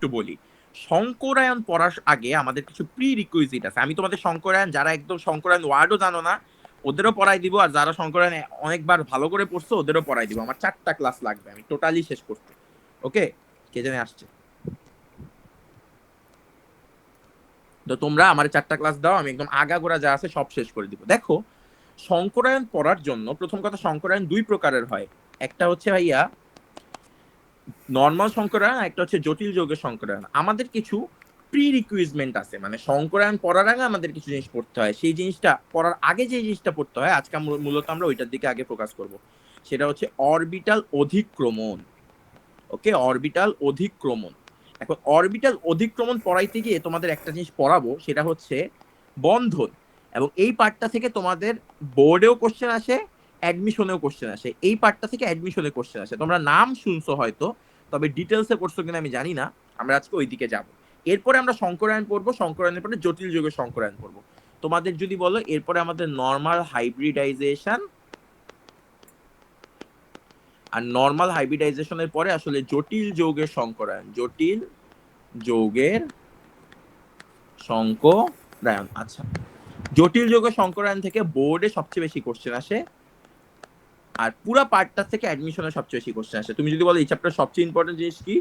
একটু বলি। শঙ্করায়ন পড়ার আগে আমাদের কিছু প্রি রিকুইজিট আছে। আমি তোমাদের শঙ্করায়ন, যারা একদম শঙ্করায়ন ওয়ার্ডও জানো না ওদেরও পড়াই দিব, আর যারা শঙ্করায়ন অনেকবার ভালো করে পড়ছো ওদেরও পড়াই দিব। আমার 4টা ক্লাস লাগবে আমি টোটালি শেষ করতে। ওকে, কে জানে আসছে? তো তোমরা আমার 4টা ক্লাস দাও, আমি একদম আগাগোড়া যা আছে সব শেষ করে দিব। দেখো, শঙ্করায়ন পড়ার জন্য প্রথম কথা শঙ্করায়ন 2 প্রকারের হয়। একটা হচ্ছে ভাইয়া নর্মাল শঙ্করায়ন, একটা হচ্ছে জটিল যৌগের শঙ্করায়ন। আমাদের কিছু প্রি রিকুইজমেন্ট আছে, মানে শঙ্করায়ন পড়ার আগে আমাদের কিছু জিনিস পড়তে হয়। সেই জিনিসটা পড়ার আগে যে জিনিসটা পড়তে হয় আজকে মূলত আমরা ওইটার দিকে আগে ফোকাস করব। সেটা হচ্ছে অরবিটাল অধিক্রমণ। ওকে, অরবিটাল অধিক্রমণ। এখন অরবিটাল অধিক্রমণ পড়াইতে গিয়ে তোমাদের একটা জিনিস পড়াবো, সেটা হচ্ছে বন্ধন। এবং এই পার্টটা থেকে তোমাদের বোর্ডেও কোশ্চেন আসে, অ্যাডমিশনেও কোশ্চেন আসে। এই পার্টটা থেকে অ্যাডমিশনে কোশ্চেন আসে। তোমরা নাম শুনছো হয়তো, তবে ডিটেলসে পড়ছো কিনা আমি জানি না। আমরা আজকে ওই দিকে যাব। এরপরে আমরা শঙ্করায়ন পড়বো, শঙ্করায়নের পরে জটিল যুগের শঙ্করায়ন পড়বো। তোমাদের যদি বলো এরপরে আমাদের নর্মাল হাইব্রিডাইজেশন, আর নর্মাল হাইব্রিডাইজেশনের পরে আসলে জটিল যৌগের শঙ্করায়ন, জটিল যৌগের শঙ্করায়ন। আচ্ছা, জটিল যৌগের শঙ্করায়ন থেকে বোর্ডে সবচেয়ে বেশি কোশ্চেন আসে, আর পুরা পার্টটা থেকে অ্যাডমিশনে সবচেয়ে বেশি কোশ্চেন আসে। তুমি যদি বলো এই চ্যাপ্টার সবচেয়ে ইম্পর্টেন্ট জিনিস কি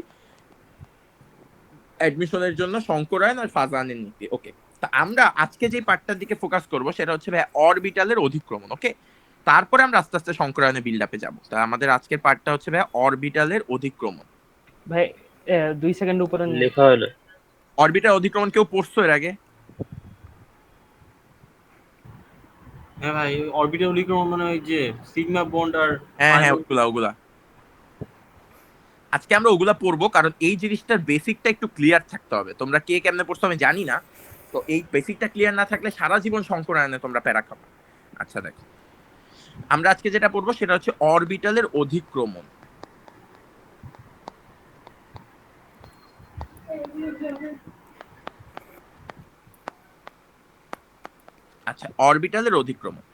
অ্যাডমিশনের জন্য, শঙ্করায়ন আর ফাজানের নীতি। ওকে, তা আমরা আজকে যে পার্টটার দিকে ফোকাস করব সেটা হচ্ছে ভাই অরবিটালের অধিক্রমণ। ওকে, তারপরে আমরা আস্তে আস্তে শঙ্করায়নের বিল্ড আপে যাবো। তা আমাদের আজকের পার্টটা হচ্ছে ভাই অরবিটালের অধিক্রমণ। ভাই 2 সেকেন্ড উপরে লেখা হলো। অরবিটাল অধিক্রমণ কেউ পড়ছো এর আগে? হ্যাঁ ভাই, অরবিটাল অধিক্রমণ মানে ওই যে সিগমা বন্ড আর হ্যাঁ পাই হ্যাঁ, বন্ড। ওগুলা ওগুলা আজকে আমরা ওগুলা পড়বো, কারণ এই জিনিসটার বেসিকটা একটু ক্লিয়ার থাকতে হবে। তোমরা কে কেমনে পড়ছো আমি জানি না, তো এই বেসিকটা ক্লিয়ার না থাকলে সারা জীবন শঙ্করায়নে তোমরা প্যারা খাবে। আচ্ছা দেখো, আমরা আজকে যেটা পড়বো সেটা হচ্ছে অরবিটালের অধিক্রমণ। আচ্ছা, অরবিটালের অধিক্রমণ।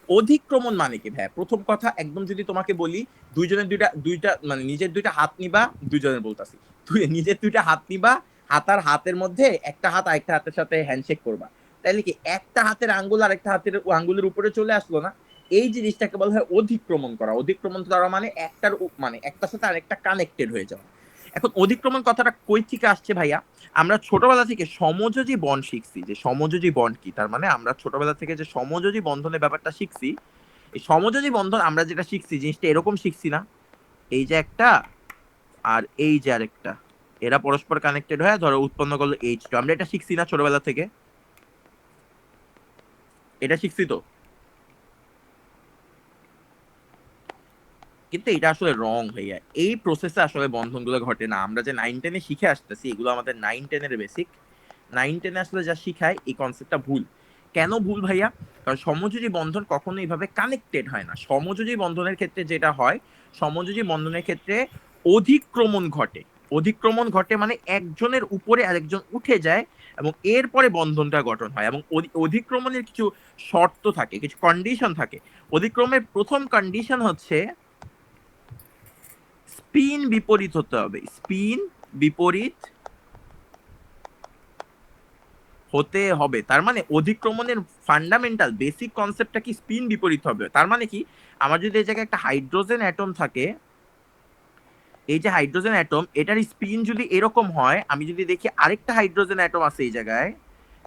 অধিক্রমণ মানে কি ভাই? প্রথম কথা একদম যদি তোমাকে বলি, দুইজনের দুইটা দুইটা মানে নিজের দুইটা হাত নিবা, দুইজনের বলতাছি, তুই নিজের দুইটা হাত নিবা, হাতার হাতের মধ্যে একটা হাত আরেকটা হাতের সাথে হ্যান্ডশেক করবা, তাইলে কি একটা হাতের আঙ্গুল আর একটা হাতের আঙ্গুলের উপরে চলে আসলো না? এই জিনিসটাকে বলা হয় অধিক্রমণ করা। অধিক্রমণ করা মানে একটার মানে একটার সাথে আরেকটা কানেক্টেড হয়ে যাওয়া। এখন অধিক্রমণ কথাটা কই থেকে আসছে ভাইয়া? আমরা ছোটবেলা থেকে সমযোজী বন্ড শিখছি, যে সমযোজী বন্ড কি। তার মানে আমরা ছোটবেলা থেকে যে সমযোজী বন্ধনের ব্যাপারটা শিখছি, এই সমযোজী বন্ধন আমরা যেটা শিখছি জিনিসটা এরকম শিখছি না, এই যে একটা আর এই যে আরেকটা, এরা পরস্পর কানেক্টেড হয়ে ধরো উৎপন্ন করলো H2। আমরা এটা শিখছি না ছোটবেলা থেকে? এটা শিখছি তো। কিন্তু এটা আসলে রং ভাইয়া, এই প্রসেসে আসলে বন্ধনগুলো ঘটে না। আমরা যে 9-10-এ শিখে আসতেছি এগুলো আমাদের 9-10-এর বেসিক। 9-10-এ আসলে যা শিখায় এই কনসেপ্টটা ভুল। কেন ভুল ভাইয়া? কারণ সমযোজী বন্ধন কখনো এইভাবে কানেক্টেড হয় না। সমযোজী বন্ধনের ক্ষেত্রে যেটা হয়, সমযোজী বন্ধনের ক্ষেত্রে অধিক্রমণ ঘটে। অধিক্রমণ ঘটে মানে একজনের উপরে আরেকজন উঠে যায় এবং এরপরে বন্ধনটা গঠন হয়। এবং অধিক্রমণের কিছু শর্ত থাকে, কিছু কন্ডিশন থাকে। অধিক্রমের প্রথম কন্ডিশন হচ্ছে স্পিন বিপরীত হতে হবে। স্পিন বিপরীত হতে হবে, তার মানে অধিক্রমণের ফান্ডামেন্টাল বেসিক কনসেপ্টটা কি স্পিন বিপরীত হবে। তার মানে কি, আমার যদি এই জায়গায় একটা হাইড্রোজেন অ্যাটম থাকে, এই যে হাইড্রোজেন অ্যাটম এটার স্পিন যদি এরকম হয়, আমি যদি দেখি আরেকটা হাইড্রোজেন অ্যাটম আছে এই জায়গায়,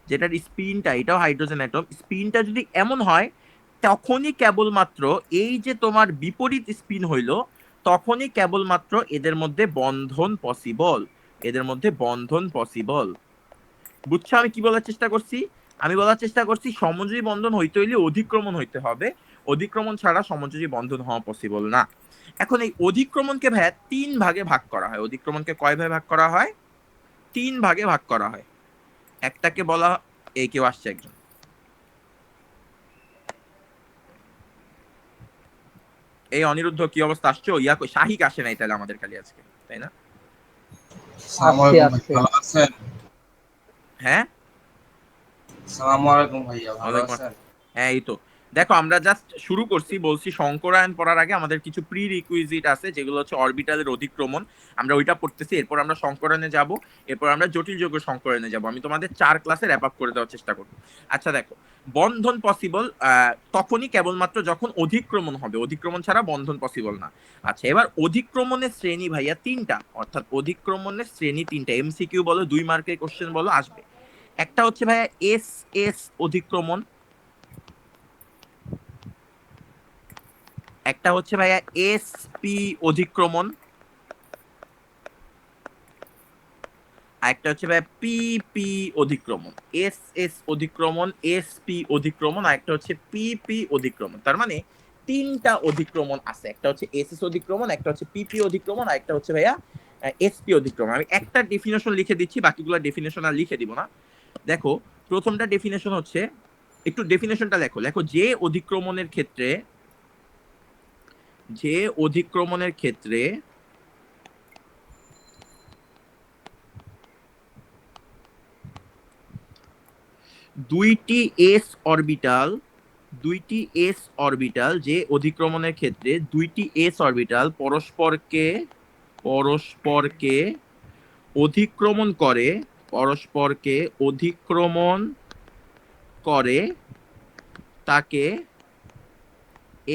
যেটার স্পিনটা, এটাও হাইড্রোজেন অ্যাটম, স্পিনটা যদি এমন হয়, তখনই কেবলমাত্র এই যে তোমার বিপরীত স্পিন হইলো, তখনই কেবলমাত্র এদের মধ্যে বন্ধন পসিবল। এদের মধ্যে বন্ধন পসিবল। বুঝছো আমি কি বলার চেষ্টা করছি? আমি বলার চেষ্টা করছি সমযোজী বন্ধন হইতে হইলে অধিক্রমণ হইতে হবে। অধিক্রমণ ছাড়া সমযোজী বন্ধন হওয়া পসিবল না। এখন এই অধিক্রমণকে ভাইয়া 3 ভাগে ভাগ করা হয়। অধিক্রমণকে কয় ভাগে ভাগ করা হয়? 3 ভাগে ভাগ করা হয়। একটাকে বলা, এই কেউ আসছে একজন, এই অনিরুদ্ধ কি অবস্থা, আসছো? ইয়া কই শাহিক আসে নাই তাহলে আমাদের খালি আজকে, তাই না? আসসালামু আসছে আলাইকুম ভাই, আসছে ভালো আছেন? হ্যাঁ, আসসালামু আলাইকুম ভাইয়া, ভালো ওয়ালাইকুম আছেন? আসসালাম। হ্যাঁ এই তো। দেখো আমরা জাস্ট শুরু করছি, বলছি সংকরায়ন পড়ার আগে আমাদের কিছু প্রি রিকুইজিট আছে, যেগুলো হচ্ছে অরবিটালের অধিক্রমণ, আমরা ওইটা পড়তেছি। এরপর আমরা সংকরায়নে যাব, এরপর আমরা জটিল যৌগ সংকরায়নে যাব। আমি তোমাদের 4 ক্লাসে র্যাপ আপ করে দেওয়ার চেষ্টা করব। আচ্ছা দেখো, বন্ধন পসিবল তখনই কেবলমাত্র যখন অধিক্রমণ হবে, অধিক্রমণ ছাড়া বন্ধন পসিবল না। আচ্ছা, এবার অধিক্রমণের শ্রেণী ভাইয়া 3টা, অর্থাৎ অধিক্রমণের শ্রেণী 3টা। এমসিকিউ বলো, 2 মার্কের কোশ্চেন বলো, আসবে। একটা হচ্ছে ভাইয়া এস এস অধিক্রমণ, একটা হচ্ছে ভাইয়া এসপি অধিক্রমণ, আর একটা হচ্ছে ভাইয়া পিপি অধিক্রমণ। এস এস অধিক্রমণ, এসপি অধিক্রমণ, আর একটা হচ্ছে পিপি অধিক্রমণ। তার মানে 3টা অধিক্রমণ আছে, একটা হচ্ছে এস এস অধিক্রমণ, একটা হচ্ছে পিপি অধিক্রমণ, আর একটা হচ্ছে ভাইয়া এসপি অধিক্রমণ। আমি একটা ডেফিনেশন লিখে দিচ্ছি, বাকিগুলো ডেফিনেশন আর লিখে দিব না। দেখো, প্রথমটা ডেফিনেশন হচ্ছে, একটু ডেফিনেশনটা লেখো। লেখো, যে অধিক্রমণের ক্ষেত্রে, যে অধিক্রমণের ক্ষেত্রে দুইটি এস অরবিটাল, দুইটি এস অরবিটাল, যে অধিক্রমণের ক্ষেত্রে দুইটি এস অরবিটাল পরস্পরকে পরস্পরকে অধিক্রমণ করে, পরস্পরকে অধিক্রমণ করে, তাকে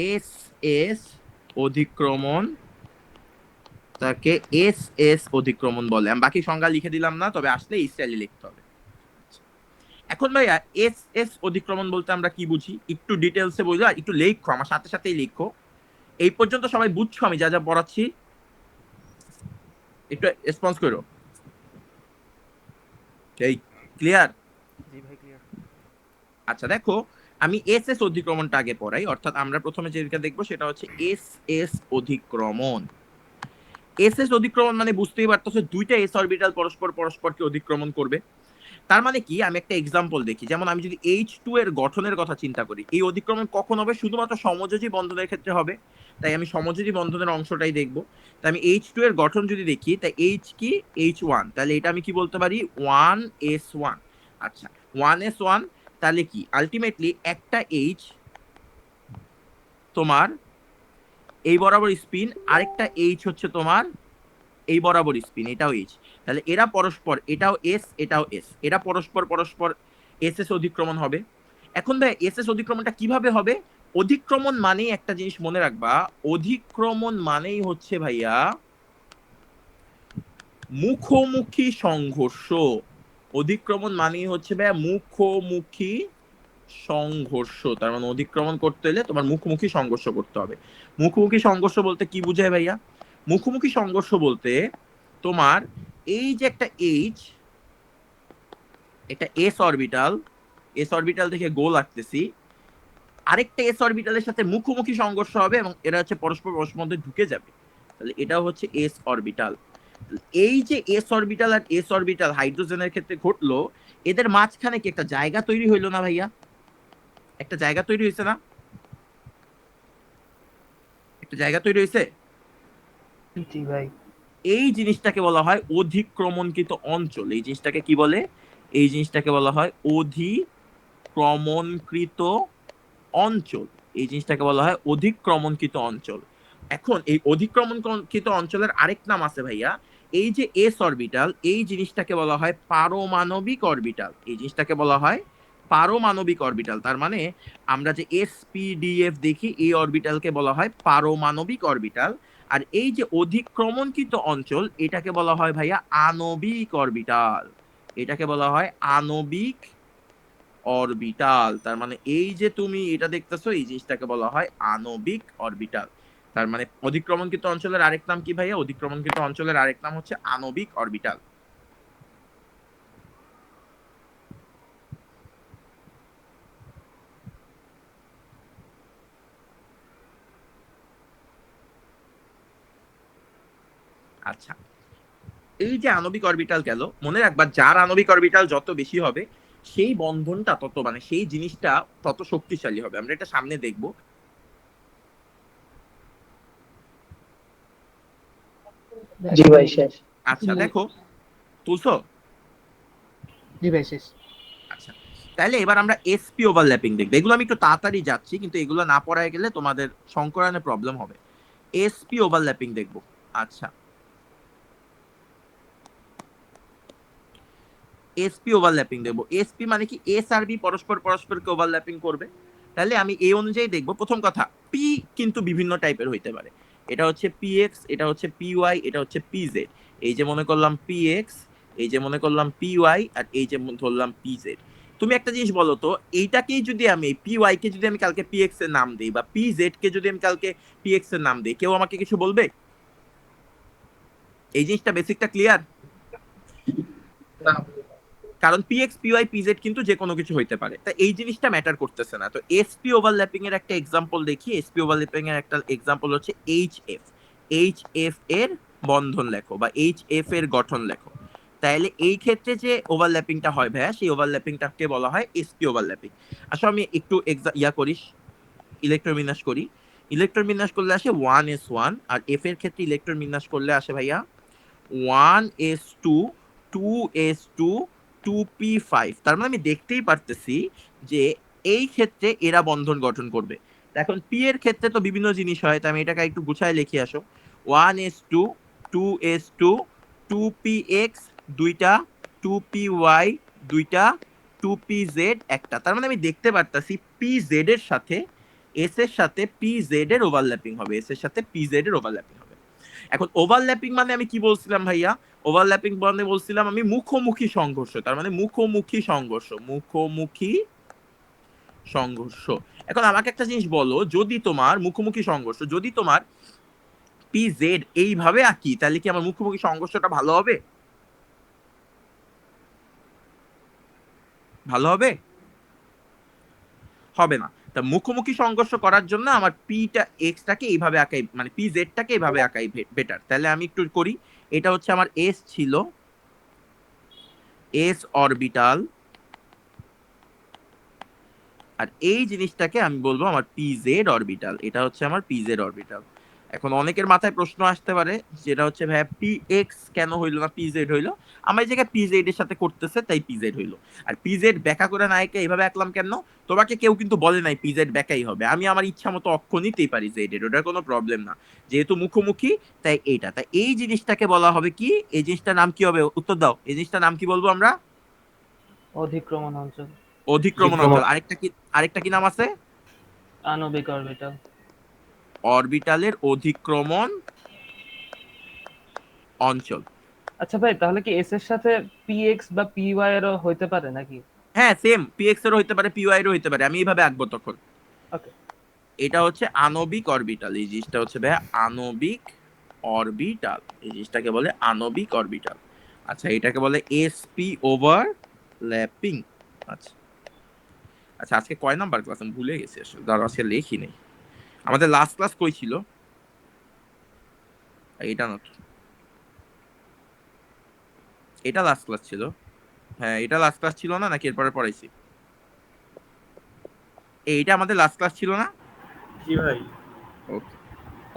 এস এস অধিক্রমণ, তাকে এস এস অধিক্রমণ বলে। আমি বাকি সংজ্ঞা লিখে দিলাম না, তবে আসলে এই স্টাইলে লিখতে হবে। এখন ভাইয়া এস এস অধিক্রমণ বলতে আমরা কি বুঝি, একটু ডিটেলসে বলবো, আর একটু লেখো, আমার সাথে সাথেই লেখো। এই পর্যন্ত সবাই বুঝছো আমি যা যা পড়াচ্ছি? একটু রেসপন্স করো। এই ক্লিয়ার? জি ভাই ক্লিয়ার। আচ্ছা দেখো, আমি এস এস অধিক্রমণটা আগে পড়াই। অর্থাৎ আমরা প্রথমে যেটা দেখবো সেটা হচ্ছে এস এস অধিক্রমণ। এস এস অধিক্রমণ মানে বুঝতেই পারতেছো, দুইটা এস অরবিটাল পরস্পরকে অধিক্রমণ করবে। তার মানে কি, আমি একটা এক্সাম্পল দেখি। যেমন আমি যদি H2 এর গঠনের কথা চিন্তা করি, এই অধিক্রমণ কখন হবে? শুধুমাত্র সমযোজী বন্ধনের ক্ষেত্রে হবে। তাই আমি সমযোজী বন্ধনের অংশটাই দেখবো। তাই আমি H2 এর গঠন যদি দেখি, তাই H কি, H1, তাহলে এটা আমি কি বলতে পারি, 1s1। আচ্ছা, 1s1, তাহলে কি আলটিমেটলি একটা H তোমার এই বরাবর স্পিন, আরেকটা H হচ্ছে তোমার এই বরাবর স্পিন, এটাও এইচ। তাহলে এরা পরস্পর, এটাও এস এটাও এস, এরা পরস্পর এস এস অধিক্রমণ হবে। এখন ভাই এস এস অধিক্রমণটা কিভাবে হবে? অধিক্রমণ মানেই একটা জিনিস মনে রাখবা, অধিক্রমণ মানেই হচ্ছে ভাইয়া মুখোমুখি সংঘর্ষ। অধিক্রমণ মানেই হচ্ছে ভাইয়া মুখোমুখি সংঘর্ষ। তার মানে অধিক্রমণ করতে হলে তোমার মুখোমুখি সংঘর্ষ করতে হবে। মুখোমুখি সংঘর্ষ বলতে কি বুঝায় ভাইয়া? মুখোমুখি সংঘর্ষ বলতে তোমার এই যে একটা এইচ, এটা এস অরবিটাল, এস অরবিটাল থেকে গোল আঁকতেছি, আরেকটা এস অরবিটালের সাথে মুখোমুখি সংঘর্ষ হবে এবং এরা হচ্ছে পরস্পর মধ্যে ঢুকে যাবে। তাহলে এটা হচ্ছে এস অরবিটাল। এই যে এস অরবিটাল আর এস অরবিটাল হাইড্রোজেনের ক্ষেত্রে ঘটলো, এদের মাঝখানে কি একটা জায়গা তৈরি হইলো না ভাইয়া? একটা জায়গা তৈরি হয়েছে না? একটা জায়গা তৈরি হয়েছে। জি ভাই। এই জিনিসটাকে বলা হয় অধিক্রমণকৃত অঞ্চল। এই জিনিসটাকে কি বলে? এই জিনিসটাকে বলা হয় অধিক্রমণকৃত অঞ্চল। এই জিনিসটাকে বলা হয় অধিক্রমণকৃত অঞ্চল। এখন এই অধিক্রমণকৃত অঞ্চলের আরেক নাম আছে ভাইয়া, এই যে এস অরবিটাল, এই জিনিসটাকে বলা হয় পারমাণবিক অরবিটাল। এই জিনিসটাকে বলা হয় পারমাণবিক অরবিটাল। তার মানে আমরা যে এসপিডিএফ দেখি, এই অরবিটালকে বলা হয় পারমাণবিক অরবিটাল। আর এই যে অধিক্রমণকৃত অঞ্চল, এটাকে বলা হয় ভাইয়া আণবিক অরবিটাল। এটাকে বলা হয় আণবিক অরবিটাল। তার মানে এই যে তুমি এটা দেখতেছো, এই জিনিসটাকে বলা হয় আণবিক অরবিটাল। তার মানে অধিক্রমণকৃত অঞ্চলের আরেক নাম কি ভাইয়া? অধিক্রমণকৃত অঞ্চলের আরেক নাম হচ্ছে আণবিক অরবিটাল। আচ্ছা, এই যে আণবিক অরবিটাল গেল, মনে রাখবা যার আণবিক অরবিটাল যত বেশি হবে, সেই বন্ধনটা তত, মানে সেই জিনিসটা তত শক্তিশালী হবে। আমরা এটা সামনে দেখব। জি ভাই শেষ। আচ্ছা দেখো, তুলছো? জি ভাই শেষ। আচ্ছা, তাহলে এবার আমরা এসপি ওভারল্যাপিং দেখবো। এগুলো আমি একটু তাড়াতাড়ি যাচ্ছি, কিন্তু এগুলো না পড়ায় গেলে তোমাদের সংকরায়নে প্রবলেম হবে। এসপি ওভারল্যাপিং দেখবো। আচ্ছা, এসপি ওভারল্যাপিং দেখবো। এসপি মানে কি? এস আর বি পরস্পর পরস্পরকে ওভারল্যাপিং করবে। তাহলে আমি এই অনুযায়ী দেখবো। প্রথম কথা, পি কিন্তু বিভিন্ন টাইপের হইতে পারে। এটা হচ্ছে পি এক্স, এটা হচ্ছে পি ওয়াই, এটা হচ্ছে পি জেড। এই যে মনে করলাম পি এক্স, এই যে মনে করলাম পি ওয়াই, আর এই যে ধরলাম পি জেড। তুমি একটা জিনিস বলো তো, এইটাকেই যদি আমি পি ওয়াই কে যদি আমি কালকে পি এক্স এর নাম দিই, বা পি জেড কে যদি আমি কালকে পি এক্স এর নাম দিই, কেউ আমাকে কিছু বলবে? এই জিনিসটা বেসিকটা ক্লিয়ার? না, কারণ পিএক্স পিওয়াই পিজেড কিন্তু যে কোনো কিছু হইতে পারে, তা এই জিনিসটা ম্যাটার করতেছে না। তো এসপি ওভারল্যাপিং এর একটা এক্সাম্পল দেখি। এসপি ওভারল্যাপিং এর একটা এক্সাম্পল হচ্ছে এইচ এফ। এইচ এফ এর বন্ধন লেখো, বা এইচ এফ এর গঠন লেখো। তাহলে এই ক্ষেত্রে যে ওভারল্যাপিংটা হয় ভাইয়া, সেই ওভারল্যাপিংটাকে বলা হয় এসপি ওভারল্যাপিং। আসলে আমি একটু করিস, ইলেকট্রন বিন্যাস করি। ইলেকট্রন বিন্যাস করলে আসে 1s1, আর এফ এর ক্ষেত্রে ইলেকট্রন বিন্যাস করলে আসে ভাইয়া 1s2, 2s2, 2p5। তার মানে আমি দেখতেই পারতেছি যে এই ক্ষেত্রে এরা বন্ধন গঠন করবে। তা এখন পি এর ক্ষেত্রে তো বিভিন্ন জিনিস হয়, তাই আমি এটাকে একটু গুছায় লিখে আসো। 1s2, 2s2, 2px দুইটা, 2py দুইটা, 2pz একটা। তার মানে আমি দেখতে পারতাছি pz এর সাথে s এর সাথে pz এর ওভারল্যাপিং হবে, s এর সাথে pz এর ওভারল্যাপিং হবে। এখন ওভারল্যাপিং মানে আমি কি বলছিলাম ভাইয়া? ওভারল্যাপিং মানে বলছিলাম আমি মুখোমুখি সংঘর্ষ। তার মানে মুখোমুখি সংঘর্ষ, মুখোমুখি সংঘর্ষ। এখন আমাকে একটা জিনিস বলো, যদি তোমার মুখোমুখি সংঘর্ষ, যদি তোমার পি জেড এইভাবে আঁকি, তাহলে কি আমার মুখোমুখি সংঘর্ষটা ভালো হবে? ভালো হবে? হবে না। তা মুখোমুখি সংঘর্ষ করার জন্য আমার পিটা এক্সটাকে এইভাবে আঁকাই, মানে পি জেডটাকে এইভাবে আঁকাই বেটার। তাহলে আমি একটু করি। এটা হচ্ছে আমার এস ছিল, এস অরবিটাল, আর এই জিনিসটাকে আমি বলবো আমার পিজেড অরবিটাল। এটা হচ্ছে আমার পিজেড অরবিটাল। এখন অনেকের মাথায় প্রশ্ন আসতে পারে, যেটা হচ্ছে ভাইয়া পি এক্স কেন হইলো না পিজেড হইলো? আমার এই জায়গায় পিজেড এর সাথে করতেছে, তাই পিজেড হইলো। আর পিজেড ব্যাখ্যা করে নায়কে এইভাবে আঁকলাম কেন? তোমাকে কেউ কিন্তু বলে নাই পিজেড ব্যাখ্যাই হবে। আমি আমার ইচ্ছা মতো অক্ষ নিতেই পারি জেড এর, ওটার কোনো প্রবলেম না। যেহেতু মুখোমুখি, তাই এইটা, তাই এই জিনিসটাকে বলা হবে কি? এই জিনিসটার নাম কি হবে? উত্তর দাও। এই জিনিসটার নাম কি বলবো আমরা? অধিক্রমণ অঞ্চল। অধিক্রমণ অঞ্চল। আরেকটা কি নাম আছে? আণবিক অরবিটাল। অরবিটালের অধিক্রমণ অঞ্চল। আচ্ছা ভাই, তাহলে কি এস এর সাথে পিএক্স বা পিওয়াই এরও হইতে পারে নাকি? হ্যাঁ, সেম পিএক্স এরও হইতে পারে, পিওয়াই এরও হইতে পারে। আমি এইভাবে আঁকবো তখন। ওকে। এটা হচ্ছে আণবিক অরবিটাল। এই জিনিসটা হচ্ছে ভাইয়া আণবিক অরবিটাল। এই জিনিসটাকে বলে আণবিক অরবিটাল। আচ্ছা, এটাকে বলে এসপি ওভারল্যাপিং। আচ্ছা আচ্ছা, আজকে কয় নাম্বার ক্লাস আমি ভুলে গেছি আসলে, ধরো আজকে লেখি নেই। আমাদের লাস্ট ক্লাস কই ছিল? এটা না তো, এটা লাস্ট ক্লাস ছিল। হ্যাঁ, এটা লাস্ট ক্লাস ছিল না, নাকি এরপরে পড়াইছি? এইটা আমাদের লাস্ট ক্লাস ছিল না? জি ভাই। ওকে।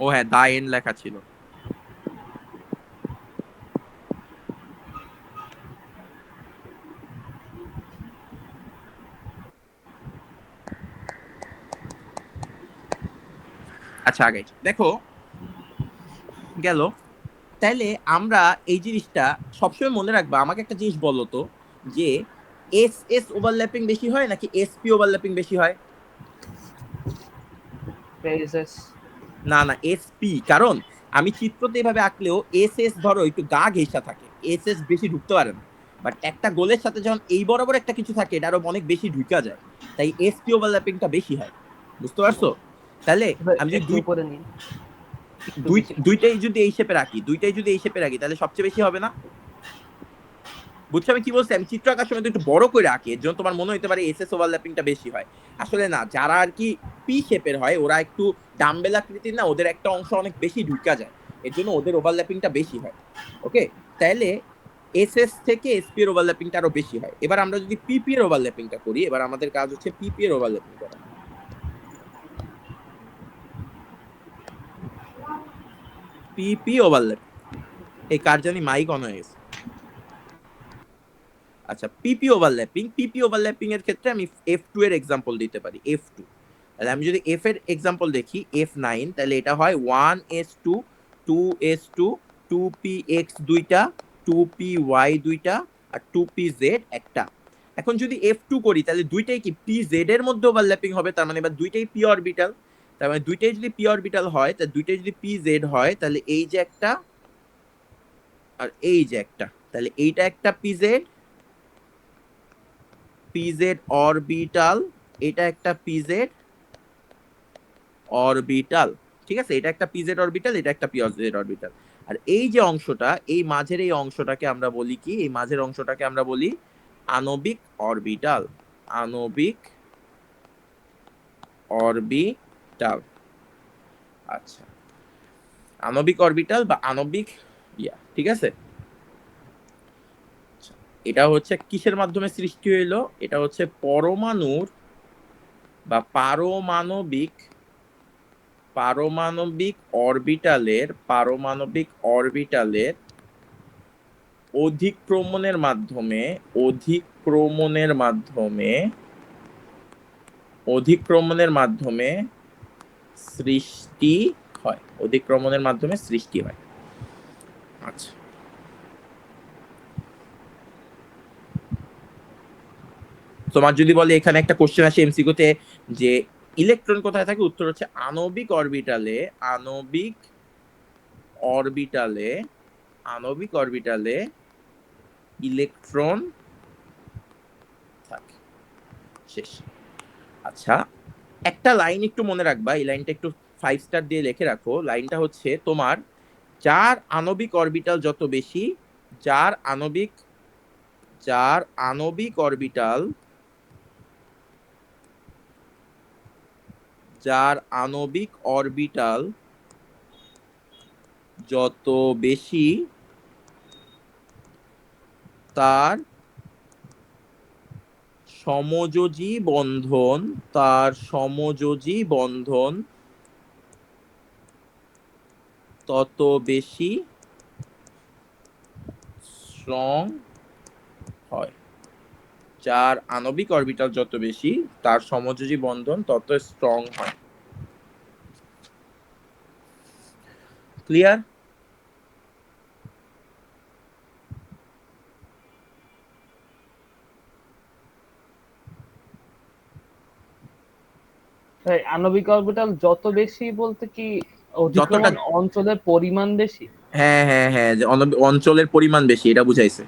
ও হ্যাঁ, দা এন্ড লেখা ছিল। আচ্ছা, আগে দেখো গেল। তাইলে আমরা এই জিনিসটা সবসময় মনে রাখবা। আমাকে একটা জিনিস বলো তো, যে এস এস ওভারল্যাপিং বেশি হয় নাকি এসপি ওভারল্যাপিং বেশি হয়? পেজেস। না না, এসপি। কারণ আমি চিত্রতে এভাবে আঁকলেও এস এস ধরো একটু গা ঘেঁষা থাকে, এস এস বেশি ঢুকতে পারে না। বাট একটা গোলের সাথে যখন এই বরাবর একটা কিছু থাকে, এটা আরো অনেক বেশি ঢুকা যায়। তাই এসপি ওভারল্যাপিংটা বেশি হয়। বুঝতে পারছো? তাহলে ভাই আমি যদি একটু উপরে নিন, একটু বেশি। দুইটাই যদি এই শেপে রাখি, তাহলে সবচেয়ে বেশি হবে না? বুঝছো আমি কি বলছি? আমি চিত্র আঁকার সময় তো একটু বড় করে আঁকি, এর জন্য তোমার মনে হতে পারে এসএস ওভারল্যাপিংটা বেশি হয়। আসলে না, যারা আর কি পি শেপের হয়, ওরা একটু ডাম্বেল আকৃতির, না ওদের একটা অংশ অনেক বেশি ঢুকা যায়, এর জন্য ওদের ওভারল্যাপিংটা বেশি হয়। ওকে, তাহলে এসএস থেকে এসপি এর ওভারল্যাপিংটা আরো বেশি হয়। এবার আমরা যদি পিপি এর ওভারল্যাপিংটা করি, এবার আমাদের কাজ হচ্ছে পিপি এর ওভারল্যাপিং করা। পিপি ওভারল্যাপ। এই কার জানি মাইক অন হয়ে গেছে। আচ্ছা, পিপি ওভারল্যাপিং এর ক্ষেত্রে আমি F2 এর এক্সাম্পল দিতে পারি। F2, তাহলে আমি যদি F এর এক্সাম্পল দেখি F9, তাহলে এটা হয় 1s2 2s2 2px দুইটা 2py দুইটা আর 2pz একটা। এখন যদি F2 করি তাহলে দুইটাই কি pz এর মধ্যে ওভারল্যাপিং হবে, তার মানে এবার দুইটাই পি অরবিটাল। তার মানে দুইটাই যদি পি অরবিটাল হয়, তাহলে দুইটাই যদি pz হয়, তাহলে এই যে একটা আর এই যে একটা, তাহলে এইটা একটা pz পিজেড অরবিটাল, এটা একটা পিজেড অরবিটাল। ঠিক আছে, এটা একটা পিজেড অরবিটাল, এটা একটা পিজেড অরবিটাল। আর এই যে অংশটা, এই মাঝের এই অংশটাকে আমরা বলি কি, এই মাঝের অংশটাকে আমরা বলি আণবিক অরবিটাল। আণবিক অরবিটাল। আচ্ছা, আণবিক অরবিটাল বা আণবিক ঠিক আছে। আচ্ছা, এটা হচ্ছে কিসের মাধ্যমে সৃষ্টি হইলো? এটা হচ্ছে পরমাণুর বা পারমাণবিক অরবিটালের অধিক্রমণের মাধ্যমে সৃষ্টি হয়। আচ্ছা, তোমার যদি বলে এখানে একটা কোশ্চেন আসে এমসিকিউ তে যে ইলেকট্রন কোথায় থাকে, উত্তর হচ্ছে আণবিক অরবিটালে ইলেকট্রন থাকে। শেষ। আচ্ছা, একটা লাইন একটু মনে রাখবা, এই লাইনটা একটু 5 স্টার দিয়ে লিখে রাখো। লাইনটা হচ্ছে তোমার যার আণবিক অরবিটাল যত বেশি, যার আণবিক যার আণবিক অরবিটাল যার আণবিক অরবিটাল যত বেশি, তার সমযোজী বন্ধন তত বেশি স্ট্রং হয়। যার আণবিক অরবিটাল যত বেশি, তার সমযোজী বন্ধন তত স্ট্রং হয়। ক্লিয়ার? এই আণবিক অরবিটাল যত বেশি বলতে কি যতটা, অধিক্রমণ অঞ্চলের পরিমাণ বেশি? হ্যাঁ হ্যাঁ হ্যাঁ, যে অঞ্চলের পরিমাণ বেশি, এটা বুঝাইছে।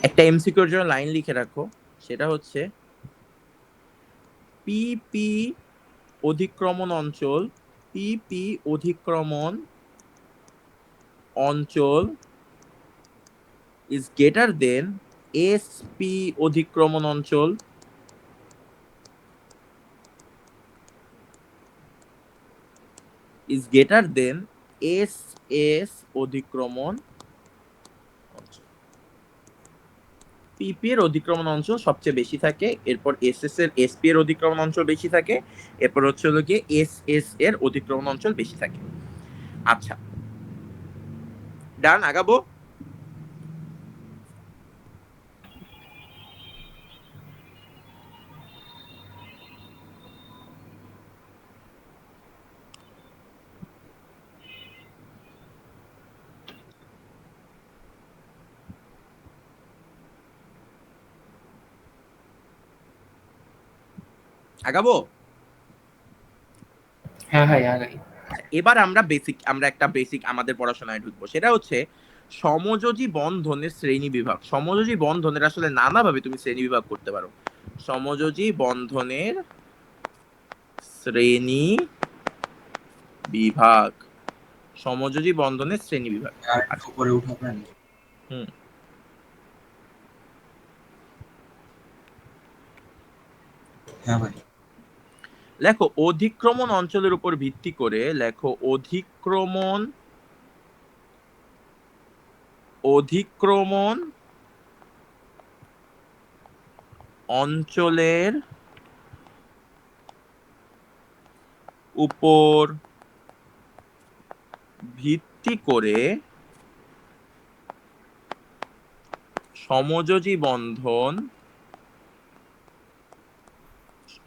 একটা এমসিকিউর জন্য লাইন লিখে রাখো, সেটা হচ্ছে পিপি অধিক্রমণ অঞ্চল, পিপি অধিক্রমণ অঞ্চল ইজ গ্রেটার দেন এসপি অধিক্রমণ অঞ্চল ইজ গ্রেটার দেন এস অধিক্রমণ অঞ্চল। পিপি এর অধিক্রমণ অঞ্চল সবচেয়ে বেশি থাকে, এরপর এসপি এর অধিক্রমণ অঞ্চল বেশি থাকে, এরপর হচ্ছে হলো গিয়ে এস এর অধিক্রমণ অঞ্চল বেশি থাকে। আচ্ছা, ডান, আগাবো। আগাবো। হ্যাঁ ভাই আগাই। এবার আমরা একটা বেসিক আমাদের পড়াশোনায় ঢুকবো, সেটা হচ্ছে সমযোজী বন্ধনের শ্রেণী বিভাগ। সমযোজী বন্ধনের আসলে নানাভাবে তুমি শ্রেণী বিভাগ করতে পারো। সমযোজী বন্ধনের শ্রেণী বিভাগ, সমযোজী বন্ধনের শ্রেণী বিভাগ। আর একটু আচ্ছা, উপরে উঠাবেন। হুম, হ্যাঁ ভাই। লেখো অধিক্রমণ অঞ্চলের উপর ভিত্তি করে, লেখো অধিক্রমণ অঞ্চলের উপর ভিত্তি করে সমযোজী বন্ধন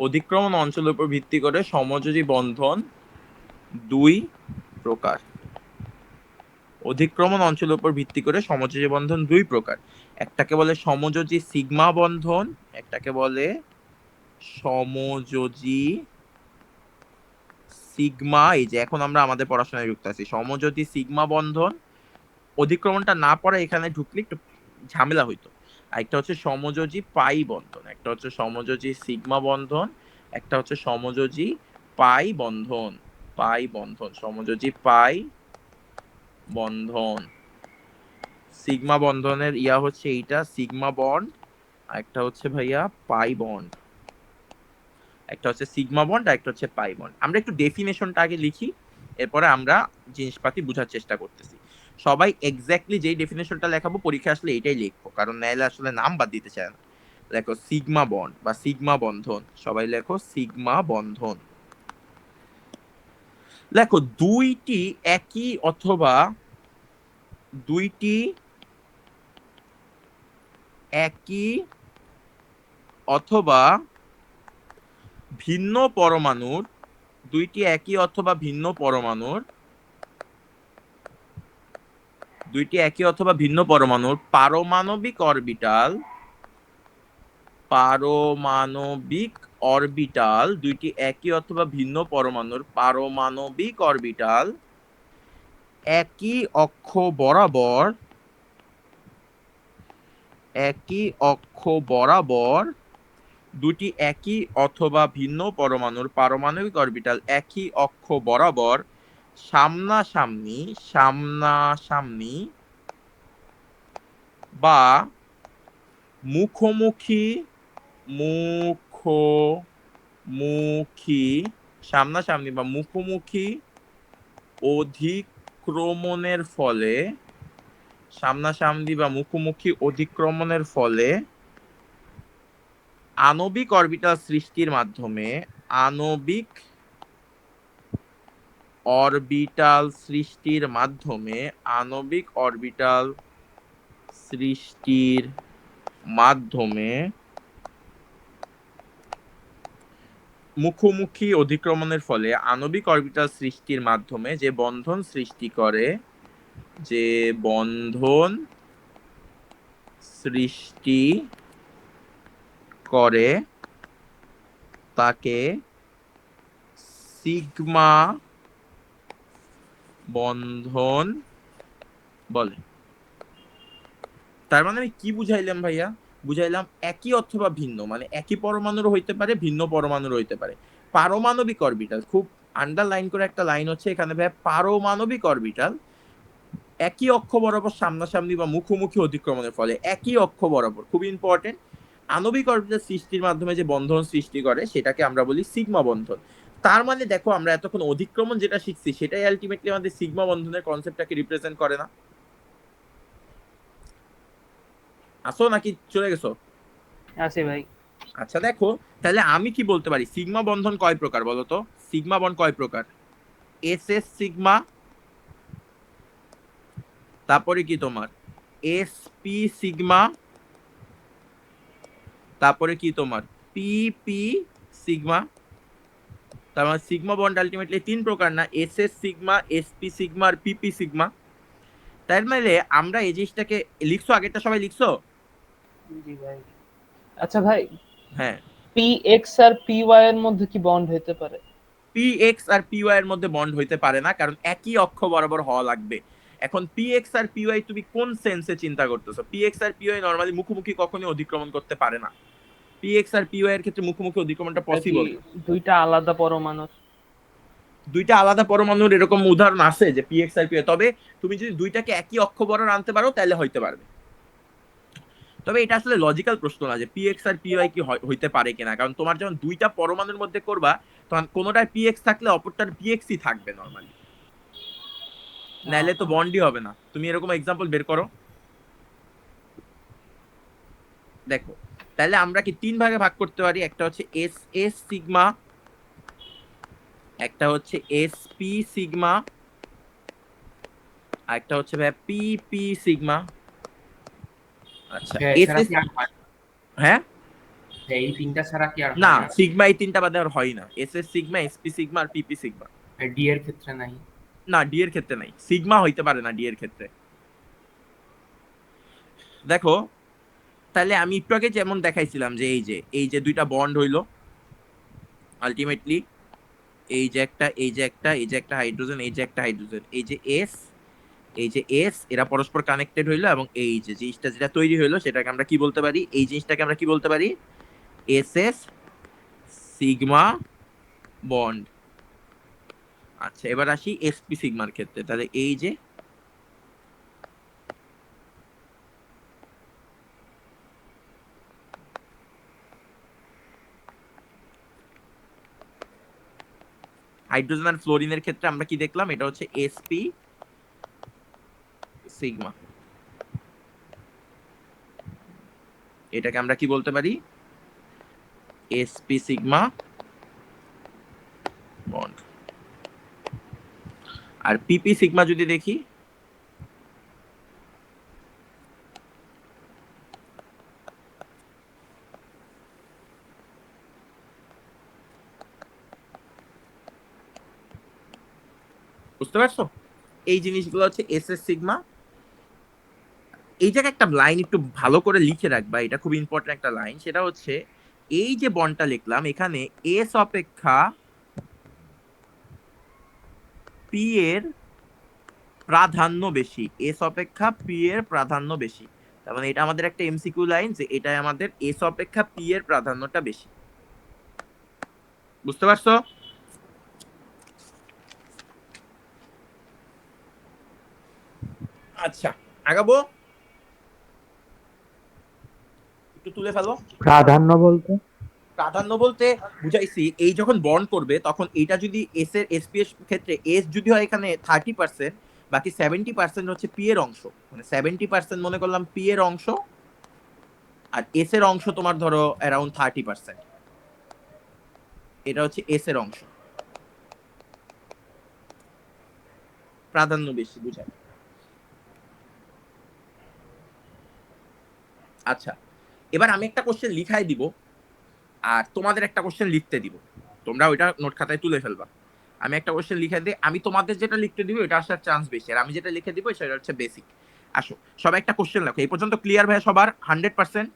অধিক্রমণ অঞ্চলের উপর ভিত্তি করে সমযোজী বন্ধন দুই প্রকার। অধিক্রমণ অঞ্চলের উপর ভিত্তি করে সমযোজী বন্ধন দুই প্রকার। একটাকে বলে সমযোজী সিগমা বন্ধন, একটাকে বলে সমযোজী সিগমা। এই যে এখন আমরা আমাদের পড়াশোনায় যুক্ত আছি, সমযোজী সিগমা বন্ধন। অধিক্রমণটা না পড়ে এখানে ঢুকলে একটু ঝামেলা হইতো। একটা হচ্ছে সমযোজী পাই বন্ধন, একটা হচ্ছে সমযোজী সিগমা বন্ধন, একটা হচ্ছে সমযোজী পাই বন্ধন। পাই বন্ধন, সমযোজী পাই বন্ধন। সিগমা বন্ধনের ইয়া হচ্ছে এইটা সিগমা বন্ড, আর একটা হচ্ছে ভাইয়া পাই বন্ড। একটা হচ্ছে সিগমা বন্ড আর একটা হচ্ছে পাই বন্ড। আমরা একটু ডেফিনেশনটা আগে লিখি, এরপরে আমরা জিনিসপাতি বোঝার চেষ্টা করতেছি। সবাই এক্স্যাক্টলি যেই ডেফিনেশনটা লেখাবো পরীক্ষা আসলে এটাই লিখবো, কারণ নাইলে আসলে নাম বাদ দিতে চায় না। লেখো সিগমা বন্ড বা সিগমা বন্ধন, সবাই লেখো সিগমা বন্ধন। লেখো দুইটি একই অথবা দুইটি একই অথবা ভিন্ন পরমাণুর, দুইটি একই অথবা ভিন্ন পরমাণুর, দুইটি একই অথবা ভিন্ন পরমাণুর পারমাণবিক অরবিটাল, পারমাণবিক অরবিটাল, দুইটি একই অথবা ভিন্ন পরমাণুর পারমাণবিক অরবিটাল একই অক্ষ বরাবর, একই অক্ষ বরাবর, দুটি একই অথবা ভিন্ন পরমাণুর পারমাণবিক অরবিটাল একই অক্ষ বরাবর সামনাসামনি, সামনাসামনি বা মুখোমুখি, মুখোমুখি, সামনাসামনি বা মুখোমুখি অধিক্রমণের ফলে, সামনাসামনি বা মুখোমুখি অধিক্রমণের ফলে আণবিক অরবিটাল সৃষ্টির মাধ্যমে, আণবিক অরবিটাল সৃষ্টির মাধ্যমে, আণবিক অরবিটাল সৃষ্টির মাধ্যমে মুখোমুখি অধিক্রমণের ফলে আণবিক অরবিটাল সৃষ্টির মাধ্যমে যে বন্ধন সৃষ্টি করে, যে বন্ধন সৃষ্টি করে তাকে সিগমা বন্ধন বলে। তার মানে আমি কি বুঝাইলাম ভাইয়া? বুঝাইলাম একই অথবা ভিন্ন, মানে একই পরমাণুর হইতে পারে, ভিন্ন পরমাণুর হইতে পারে। পারমাণবিক অরবিটাল, খুব আন্ডারলাইন করে একটা লাইন হচ্ছে এখানে ভাইয়া, পারমাণবিক অরবিটাল একই অক্ষ বরাবর সামনাসামনি বা মুখোমুখি অধিক্রমণের ফলে, একই অক্ষ বরাবর, খুব ইম্পর্টেন্ট, আণবিক অরবিটাল সৃষ্টির মাধ্যমে যে বন্ধন সৃষ্টি করে সেটাকে আমরা বলি সিগমা বন্ধন। তার মানে দেখো আমরা এতক্ষণ অধিক্রমণ যেটা শিখছি সেটাই আলটিমেটলি আমাদের সিগমা বন্ধনের কনসেপ্টটাকে রিপ্রেজেন্ট করে না? আসো নাকি চলে গেছো? আছি ভাই। আচ্ছা দেখো, তাহলে আমি কি বলতে পারি, সিগমা বন্ধন কয় প্রকার বলো তো? সিগমা বন্ড কয় প্রকার? এস এস সিগমা, তারপরে কি তোমার এস পি সিগমা, তারপরে কি তোমার পি পি সিগমা। তার মানে সিগমা বন্ড আলটিমেটলি তিন প্রকার না? S S sigma, S P sigma আর পি পি সিগমা। তার মানে আমরা এই জিনিসটাকে লিখছো, আগেরটা সবাই লিখছো? জি ভাই। আচ্ছা ভাই, হ্যাঁ, পি এক্স আর পি ওয়াই এর মধ্যে কি বন্ড হতে পারে? পি এক্স আর পি ওয়াই এর মধ্যে বন্ড হইতে পারে না, কারণ একই অক্ষ বরাবর হওয়া লাগবে। এখন পি এক্স আর পি ওয়াই তুমি কোন সেন্সে চিন্তা করতেছো? পি এক্স আর পি ওয়াই নরমালি মুখোমুখি কখনোই অধিক্রমণ করতে পারে না। পি এক্স আর পি ওয়াই এর ক্ষেত্রে মুখোমুখি অধিক্রমণটা পসিবল না। দুইটা আলাদা পরমাণু। দুইটা আলাদা পরমাণুর এরকম উদাহরণ আছে যে পি এক্স আর পি ওয়াই, তবে তুমি যদি দুইটাকে একই অক্ষ বরাবর আনতে পারো তাহলে হইতে পারবে। তবে এটা আসলে লজিক্যাল প্রশ্ন না যে পি এক্স আর পি ওয়াই কি হইতে পারে কিনা, কারণ তোমার যখন দুইটা পরমাণুর মধ্যে করবা তখন কোনোটার পি এক্স থাকলে অপরটার পি এক্সই থাকবে নরমালি, নাইলে তো বন্ডই হবে না। তুমি এরকম এক্সাম্পল বের করো দেখো। তাহলে আমরা কি তিন ভাগে ভাগ করতে পারি, একটা হচ্ছে এস এস সিগমা, একটা হচ্ছে এস পি সিগমা, আর একটা হচ্ছে ভাই পি পি সিগমা। আচ্ছা এছাড়া এসএস কি আর হয় হ্যাঁ এই তিনটা ছাড়া কি আর না হয় না? সিগমা এই তিনটা বাদে আর হয় না, এসএস সিগমা, এসপি সিগমা আর পিপি সিগমা। ডি এর ক্ষেত্রে নাই? না ডি এর ক্ষেত্রে নাই, সিগমা হইতে পারে না ডি এর ক্ষেত্রে। দেখো তাহলে আমি একটু আগে যেমন দেখাইছিলাম যে এই যে দুইটা বন্ড হইলো আলটিমেটলি, এই যে একটা হাইড্রোজেন, এই যে একটা হাইড্রোজেন, এই যে এস এরা পরস্পর কানেক্টেড হইলো, এবং এই যে জিনিসটা যেটা তৈরি হইলো সেটাকে আমরা কি বলতে পারি, এই জিনিসটাকে আমরা কি বলতে পারি, এস এস সিগমা বন্ড। আচ্ছা এবার আসি এসপি সিগমার ক্ষেত্রে, তাহলে এই যে হাইড্রোজেন আর ফ্লোরিনের ক্ষেত্রে আমরা কি দেখলাম, এটা হচ্ছে এসপি সিগমা, এটাকে আমরা কি বলতে পারি, এসপি সিগমা বন্ড। আর পিপি সিগমা যদি দেখি, বুঝতে পারছো, এই জিনিসগুলো হচ্ছে এস এস সিগমা। এই জায়গায় একটা লাইন একটু ভালো করে লিখে রাখবা, এটা খুব ইম্পর্টেন্ট একটা লাইন, সেটা হচ্ছে এই যে বন্ডটা লিখলাম এখানে এস অপেক্ষা পি এর প্রাধান্য বেশি, এস অপেক্ষা পি এর প্রাধান্য বেশি। তার মানে এটা আমাদের একটা এমসিকিউ লাইন যে এটা আমাদের এস অপেক্ষা পি এর প্রাধান্যটা বেশি। বুঝতে পারছো? আচ্ছা আগাবো, একটু তুলে ফেলো। প্রাধান্য বলতে? প্রাধান্য বলতে বুঝাইছি এই যখন বন্ড করবে তখন এটা যদি এস এর এসপি এর ক্ষেত্রে এস যদি হয় এখানে 30%, বাকি 70% হচ্ছে পি এর অংশ, মানে 70% মনে করলাম পি এর অংশ, আর এস এর অংশ তোমার ধরো অ্যারাউন্ড 30%, এটা হচ্ছে এস এর অংশ, প্রাধান্য বেশি বুঝায়। আচ্ছা এবার আমি একটা কোশ্চেন লিখাই দিব আর তোমাদের একটা কোশ্চেন লিখতে দিব, তোমরা ওইটা নোট খাতায় তুলে ফেলবা। আমি একটা কোশ্চেন লিখে দিই, আমি তোমাদের যেটা লিখতে দিব এটা আসার চান্স বেশি, আর আমি যেটা লিখে দিব সেটা হচ্ছে বেসিক। আসো সবাই একটা কোশ্চেন লেখো, এই পর্যন্ত ক্লিয়ার ভাই সবার 100%?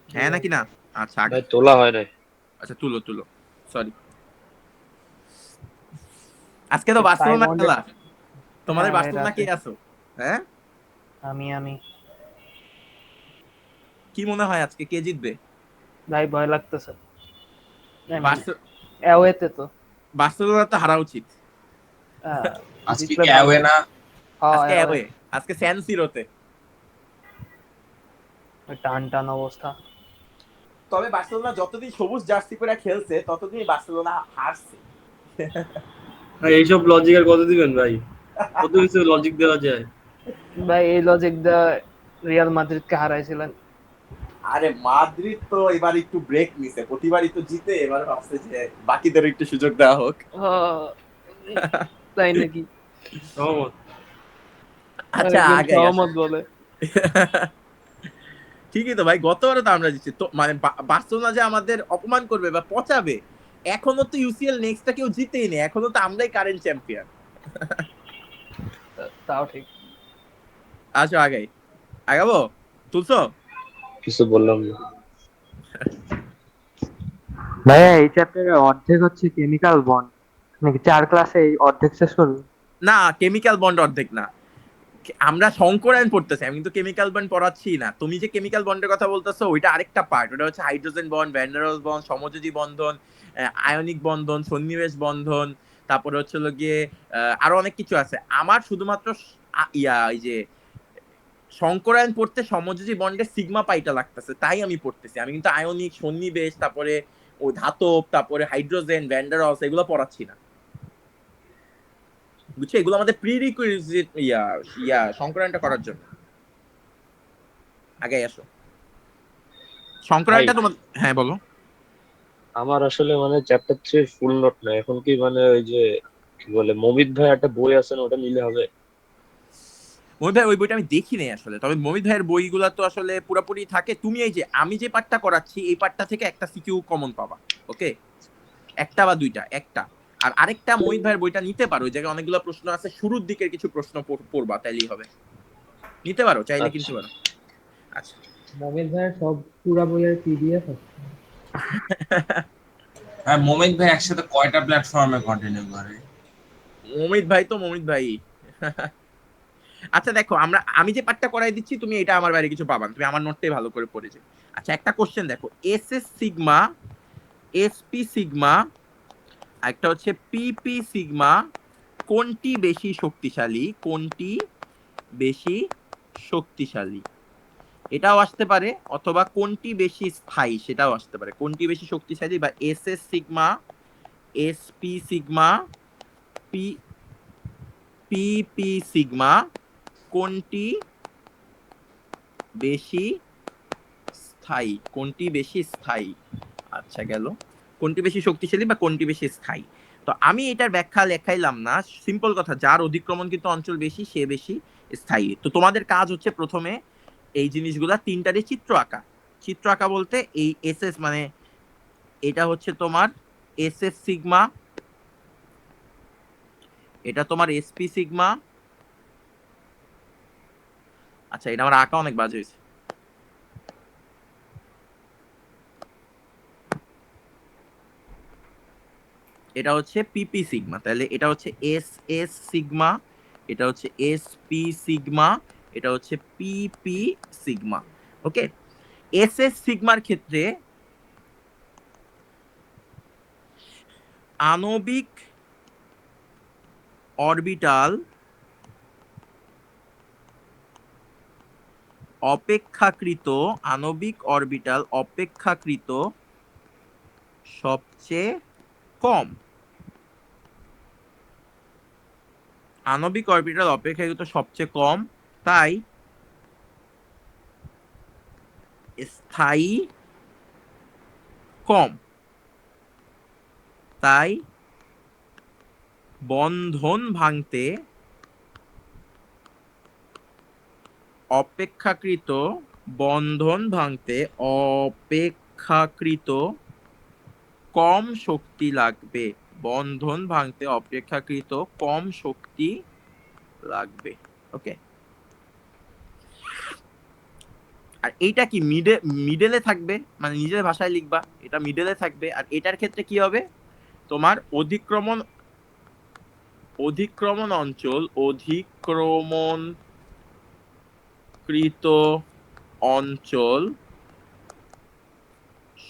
হ্যাঁ নাকি না? আচ্ছা আগে ভাই তোলা হয় নাই। আচ্ছা তুলো তুলো, সরি। আজকে তো বার্সেলোনা খেলা, তোমাদের হ্যাঁ, বার্সেলোনা কে আছো? হ্যাঁ আমি কি মনে হয় আজকে কে জিতবে? ভাই ভয় লাগতেছে, বার্সে- অ্যাওয়েতে তো বার্সেলোনা তো হারা উচিত। আজকে জিতলে কি ভালো। অ্যাওয়ে না? হ্যাঁ, আজকে away। অ্যাওয়ে, আজকে স্যান সিরোতে। ওই টান টান অবস্থা। তবে বার্সেলোনা যতদিন সবুজ জার্সি পরে খেলছে ততদিন বার্সেলোনা হারছে। ভাই এইসব লজিক আর কত দিবেন ভাই? কত কিছু লজিক দেওয়া যায়। ভাই এই লজিক দা রিয়াল মাদ্রিদকে হারাইছিলেন। আরে মাদ্রিদ তো এবার একটু ব্রেক নিছে, প্রতিবারই তো জিতে, এবার ভাবছে যে বাকিদের একটু সুযোগ দেওয়া হোক। তাই নাকি? সহমত। আচ্ছা একদম আগে সহমত বলে। ঠিকই তো ভাই, গতবারও তো আমরা জিতছি তো, মানে বার্সেলোনা যে আমাদের অপমান করবে বা পচাবে, এখনো তো ইউসিএল নেক্সটটা কেউ জিতেই নেই, এখনো তো আমরাই কারেন্ট চ্যাম্পিয়ন। তাও ঠিক। আসো আগাই, আগাবো, তুলছো? কিছু বললাম না। ভাইয়া এই চ্যাপ্টারের অর্ধেক হচ্ছে কেমিক্যাল বন্ড, নাকি 4 ক্লাসে এই অর্ধেক শেষ করবে? না কেমিক্যাল বন্ড অর্ধেক না, আমরা সংকরায়ন পড়তেছি, আমি কিন্তু কেমিক্যাল বন্ড পড়াচ্ছি না। তুমি যে কেমিক্যাল বন্ডের কথা বলতেছো ওইটা আরেকটা পার্ট, ওটা হচ্ছে hydrogen bond, van der Waals bond, সমযোজী বন্ধন, আয়নিক বন্ধন, সন্নিবেশ বন্ধন, তারপরে হচ্ছে হলো গিয়ে আরো অনেক কিছু আছে। আমার শুধুমাত্র এই যে সংকরায়ন পড়তে সমযোজী বন্ডের সিগমা পাইটা লাগতেছে, তাই আমি পড়তেছি। আমি কিন্তু আয়নিক, সন্নিবেশ, তারপরে ও ধাতব, তারপরে হাইড্রোজেন, ভ্যান ডার ওয়ালস এগুলো পড়াচ্ছি না, বুঝছো? এগুলো আমাদের প্রিরিকুইজিট সংকরায়নটা করার জন্য। আগে আসো সংকরায়নটা ভাই, তোমার, হ্যাঁ বলো। আমার আসলে মানে চ্যাপ্টার 3 ফুল নোট না, এখন কি মানে ওই যে কি বলে মমিত ভাই একটা বই আছে না, ওটা নিলে হবে? মমিত ভাই ওই বইটা আমি দেখি নাই আসলে, তবে মমিত ভাইয়ের বইগুলা তো আসলে পুরাপুরি থাকে। তুমি এই যে আমি যে পার্টটা করাচ্ছি এই পার্টটা থেকে একটা সিকিউ কমন পাবা, ওকে, একটা বা দুইটা, একটা। আর আরেকটা মমিত ভাইয়ের বইটা নিতে পারো, ওই জায়গায় অনেকগুলো প্রশ্ন আছে, শুরুর দিকের কিছু প্রশ্ন পড়বা, তাইলেই হবে। নিতে পারো, চাইলে কিনতে পারো। আচ্ছা মমিত ভাইয়ের সব পুরা বইয়ের পিডিএফ আছে। হ্যাঁ, মোমিত ভাই একসাথে কয়টা প্ল্যাটফর্মে কন্টিনিউ করে? মমিত ভাই তো মমিত ভাই। আচ্ছা দেখো, আমি যে পার্টটা করাই দিচ্ছি তুমি এটা আমার বাইরে কিছু পাবা না, তুমি আমার নোটটাই ভালো করে পড়েছো। আচ্ছা একটা কোশ্চেন দেখো, S S sigma, SP sigma, একটা হচ্ছে পিপি সিগমা, কোনটি বেশি শক্তিশালী? কোনটি বেশি শক্তিশালী, এটাও আসতে পারে, অথবা কোনটি বেশি স্থায়ী সেটাও আসতে পারে। কোনটি বেশি শক্তিশালী, বা S S sigma, SP sigma, P PP sigma, কোনটি বেশি স্থায়ী? কোনটি বেশি স্থায়ী? আচ্ছা গেল, কোনটি বেশি শক্তিশালী বা কোনটি বেশি স্থায়ী। তো আমি এটার ব্যাখ্যা লেখাইলাম না, সিম্পল কথা, যার অধিক্রমণ কিন্তু অঞ্চল বেশি সে বেশি স্থায়ী। তো তোমাদের কাজ হচ্ছে প্রথমে এই জিনিসগুলা তিনটারই চিত্র আঁকা। চিত্র আঁকা বলতে এই এস এস মানে এটা হচ্ছে তোমার এস এস সিগমা, এটা তোমার এসপি সিগমা। আচ্ছা এটা আমার আঁকা অনেক বাজে হয়েছে। এটা হচ্ছে পিপি সিগমা, তাহলে এটা হচ্ছে এস এস সিগমা, এটা হচ্ছে এস পি সিগমা, এটা হচ্ছে পিপি সিগমা। ওকে, এস এস সিগমার ক্ষেত্রে আণবিক অরবিটাল অপেক্ষাকৃত, আণবিক অরবিটাল অপেক্ষাকৃত সবচেয়ে কম, আণবিক অরবিটাল অপেক্ষাকৃত সবচেয়ে কম, তাই স্থায়ী কম, তাই বন্ধন ভাঙতে অপেক্ষাকৃত, বন্ধন ভাঙতে অপেক্ষাকৃত কম শক্তি লাগবে, বন্ধন ভাঙতে অপেক্ষাকৃত কম শক্তি লাগবে। ওকে, আর এইটা কি মিডলে থাকবে, মানে নিজের ভাষায় লিখবা, এটা মিডলে থাকবে। আর এটার ক্ষেত্রে কি হবে, তোমার অধিক্রমণ, অধিক্রমণ অঞ্চল, অধিক্রমণকৃত অঞ্চল